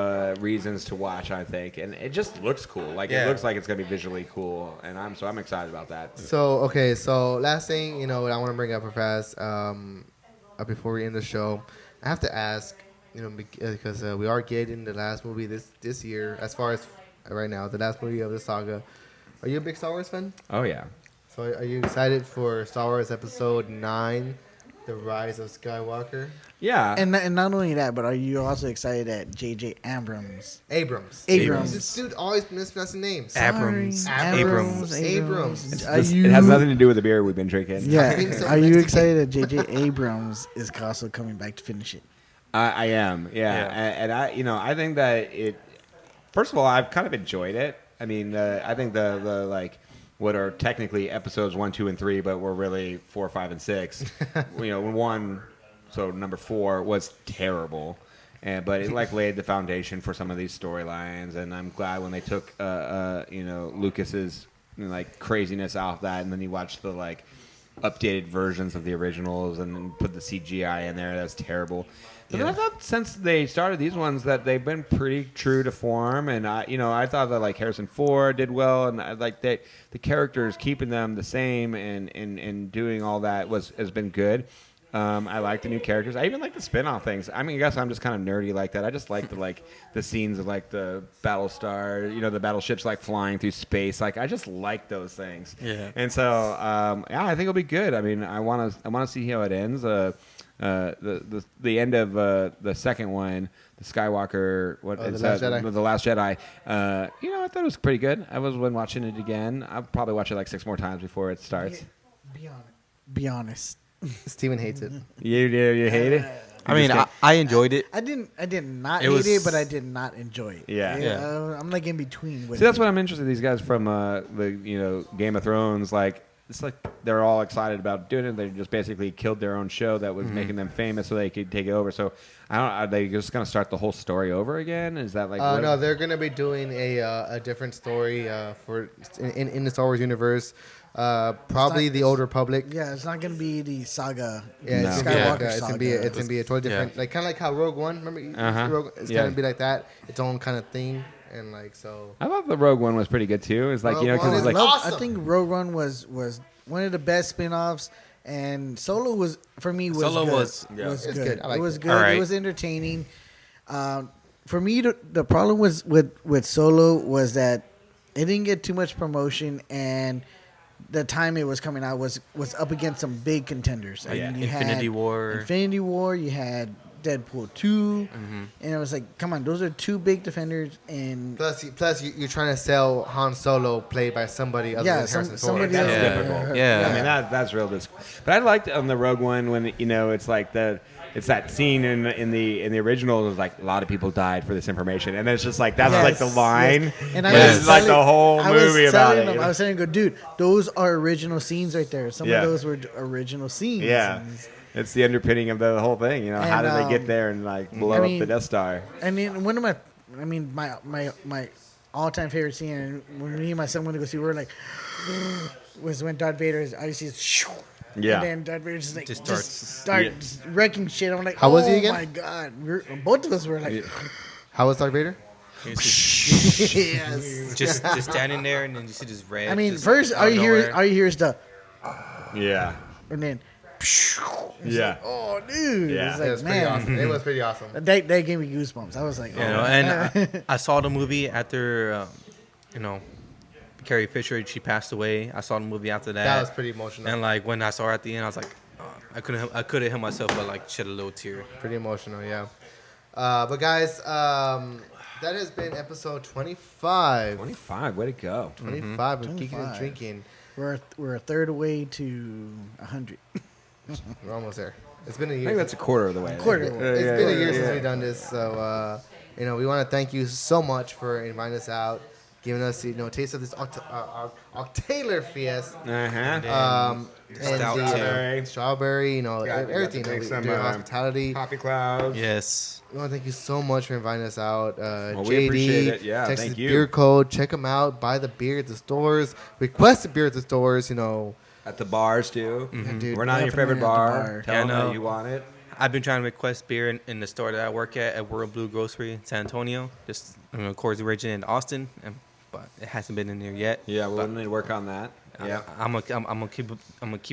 reasons to watch, I think. And it just looks cool. Like it looks like it's gonna be visually cool, and I'm excited about that. So last thing I want to bring up real fast before we end the show, I have to ask, because we are getting the last movie this year as far as. Right now, the last movie of the saga. Are you a big Star Wars fan? Oh yeah. So are you excited for Star Wars Episode 9, The Rise of Skywalker. Yeah. And not only that, but are you also excited that J.J. Abrams? Abrams. This dude always mispronouncing names. Abrams. It has nothing to do with the beer we've been drinking. Yeah. Are you excited that J.J. Abrams is also coming back to finish it? I am. Yeah. And I think that it. First of all, I've kind of enjoyed it. I mean, I think the like what are technically episodes 1, 2, and 3, but were really 4, 5, and 6. One. So number 4 was terrible, but it like laid the foundation for some of these storylines, and I'm glad when they took Lucas's like craziness out of that, and then you watch the like updated versions of the originals and then put the CGI in there. That's terrible. But then I thought since they started these ones that they've been pretty true to form, and I thought that like Harrison Ford did well, and like the characters keeping them the same and doing all that has been good. I like the new characters. I even like the spin-off things. I mean, I guess I'm just kind of nerdy like that. I just like the scenes of like the Battlestar, the battleships like flying through space. Like I just like those things. Yeah. And so I think it'll be good. I mean, I want to see how it ends. The end of the second one, the Skywalker, the Last Jedi. I thought it was pretty good. I was watching it again. I'll probably watch it like 6 more times before it starts. Be honest. Steven hates it. You hate it? I mean, I enjoyed it. I did not hate it, but I did not enjoy it. Yeah. I'm like in between. See, that's what I'm interested in. These guys from the Game of Thrones, like it's like they're all excited about doing it. They just basically killed their own show that was making them famous, so they could take it over. So are they just gonna start the whole story over again? Is that like? No, they're gonna be doing a different story in the Star Wars universe. Probably the Old Republic. Yeah, it's not gonna be the saga. Yeah, no. Skywalker saga. It's gonna be a totally different, like kind of like how Rogue One. Remember, it's gonna be like that. Its own kind of thing, and like so. I thought the Rogue One was pretty good too. It's like because it's like awesome. I think Rogue One was one of the best spin-offs, and Solo was for me was Solo good. was good. It was good. Right. It was entertaining. For me, the problem was with Solo was that it didn't get too much promotion, and the time it was coming out was up against some big contenders. You Infinity War. You had Deadpool 2, and it was like, come on, those are 2 big defenders. And plus you're trying to sell Han Solo played by somebody other than Harrison Ford. That's difficult. Yeah, I mean that's real difficult. But I liked on the Rogue One when it's like it's that scene in the original. It was like a lot of people died for this information, and it's just like that's like the line. Yes. And I was like the whole movie about it. I was saying, dude, those are original scenes right there. Some of those were original scenes. Yeah. It's the underpinning of the whole thing, how did they get there and like blow up the Death Star? I mean, my all-time favorite scene, and when me and my son went to go see, we were like, was when Darth Vader shoo. Yeah. And then Darth Vader starts wrecking shit. I'm like, how was he again? Oh my god! Both of us were like, how was Darth Vader? Yes. just standing there, and then you see this red. I mean, first all you hear is the and then. Yeah. Like, oh, dude. Yeah. It was like, awesome. It was pretty awesome. That gave me goosebumps. I was like, and I saw the movie after, Carrie Fisher, she passed away. I saw the movie after that. That was pretty emotional. And like when I saw her at the end, I was like, I couldn't help myself but like shed a little tear. Pretty emotional, yeah. But guys, that has been episode 25. 25, way to go. 25 of Geeking and Drinking. We're a third away to 100. We're almost there. It's been a year. I think that's a quarter of the way. It's been a year since we've done this, so we want to thank you so much for inviting us out, giving us a taste of this Oktaylorfest. And strawberry, everything. Hospitality. Hoppy Clouds. Yes. We want to thank you so much for inviting us out. Well, JD, we appreciate it. Yeah, Texas thank you. Beer Code. Check them out. Buy the beer at the stores. Request the beer at the stores. At the bars too. Dude, we're not your favorite bar. Tell them that you want it. I've been trying to request beer in the store that I work at World Blue Grocery in San Antonio. Just of course, originated in Austin, but it hasn't been in there yet. Yeah, we'll need to work on that. Yeah, I'm gonna keep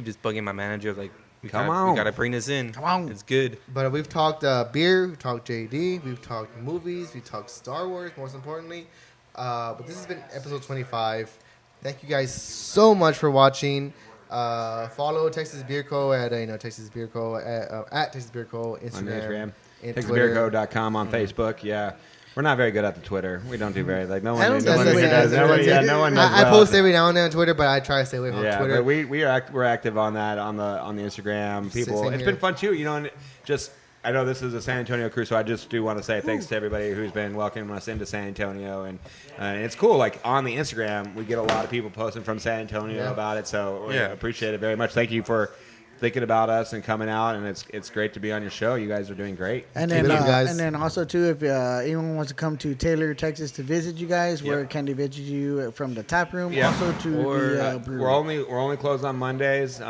this bugging my manager. Like, we on. gotta bring this in. Come on, it's good. But we've talked beer, we've talked JD, we've talked movies, we've talked Star Wars, most importantly. But this has been episode 25. Thank you guys so much for watching. Follow Texas Beer Co. at Texas Beer Co. at Texas Beer Co. Instagram. TexasBeerCo.com on Facebook. Yeah. We're not very good at the Twitter. We don't do very no one. I don't No one think does. No one does. I post every now and then on Twitter, but I try to stay away from Twitter. But we're active on that on the Instagram. People, it's been fun too. And just I know this is a San Antonio crew, so I just do want to say thanks to everybody who's been welcoming us into San Antonio, and it's cool. Like on the Instagram, we get a lot of people posting from San Antonio about it, so we appreciate it very much. Thank you for thinking about us and coming out, and it's great to be on your show. You guys are doing great. And then also too, if anyone wants to come to Taylor, Texas to visit you guys, where can they visit you from the tap room? Also to the brewery. We're only closed on Mondays,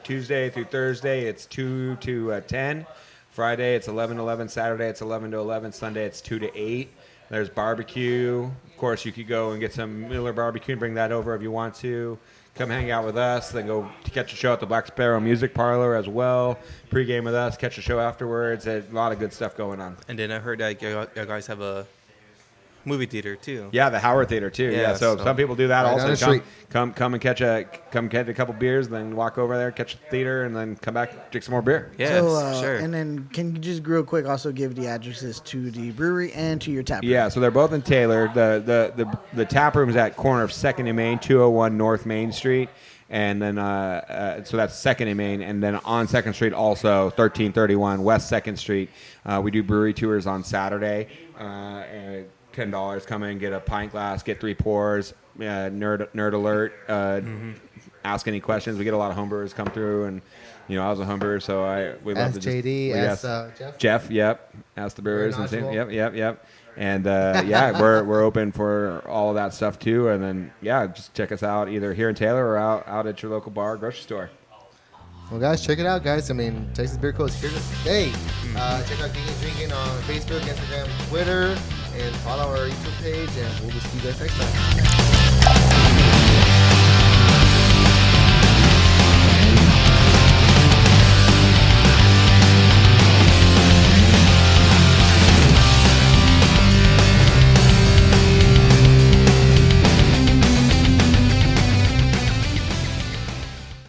Tuesday through Thursday. It's 2 to 10. Friday it's 11 to 11. Saturday it's 11 to 11. Sunday it's 2 to 8. There's barbecue. Of course, you could go and get some Miller barbecue and bring that over if you want to. Come hang out with us. Then go to catch a show at the Black Sparrow Music Parlor as well. Pre-game with us. Catch a show afterwards. A lot of good stuff going on. And then I heard that you guys have a movie theater too. Yeah, the Howard Theater too. Yeah, so some people do that also. Come and get a couple beers, then walk over there, catch a theater, and then come back, drink some more beer. Yeah, sure. And then can you just real quick also give the addresses to the brewery and to your tap room? Yeah, so they're both in Taylor. The tap room is at corner of 2nd and Main, 201 North Main Street. And then, so that's 2nd and Main. And then on 2nd Street also, 1331 West 2nd Street. We do brewery tours on Saturday. And $10. Come in, get a pint glass, get 3 pours, nerd alert, ask any questions. We get a lot of homebrewers come through, and I was a homebrewer, so we love to JD, just Jeff. Jeff, yep. Ask the brewers and see, yep. And we're open for all of that stuff too. And then just check us out either here in Taylor or out at your local bar or grocery store. Well, guys, check it out, guys. I mean, Texas Beer Co. is here to stay. Check out Geeking Drinking on Facebook, Instagram, Twitter, and follow our YouTube page, and we'll just see you guys next time.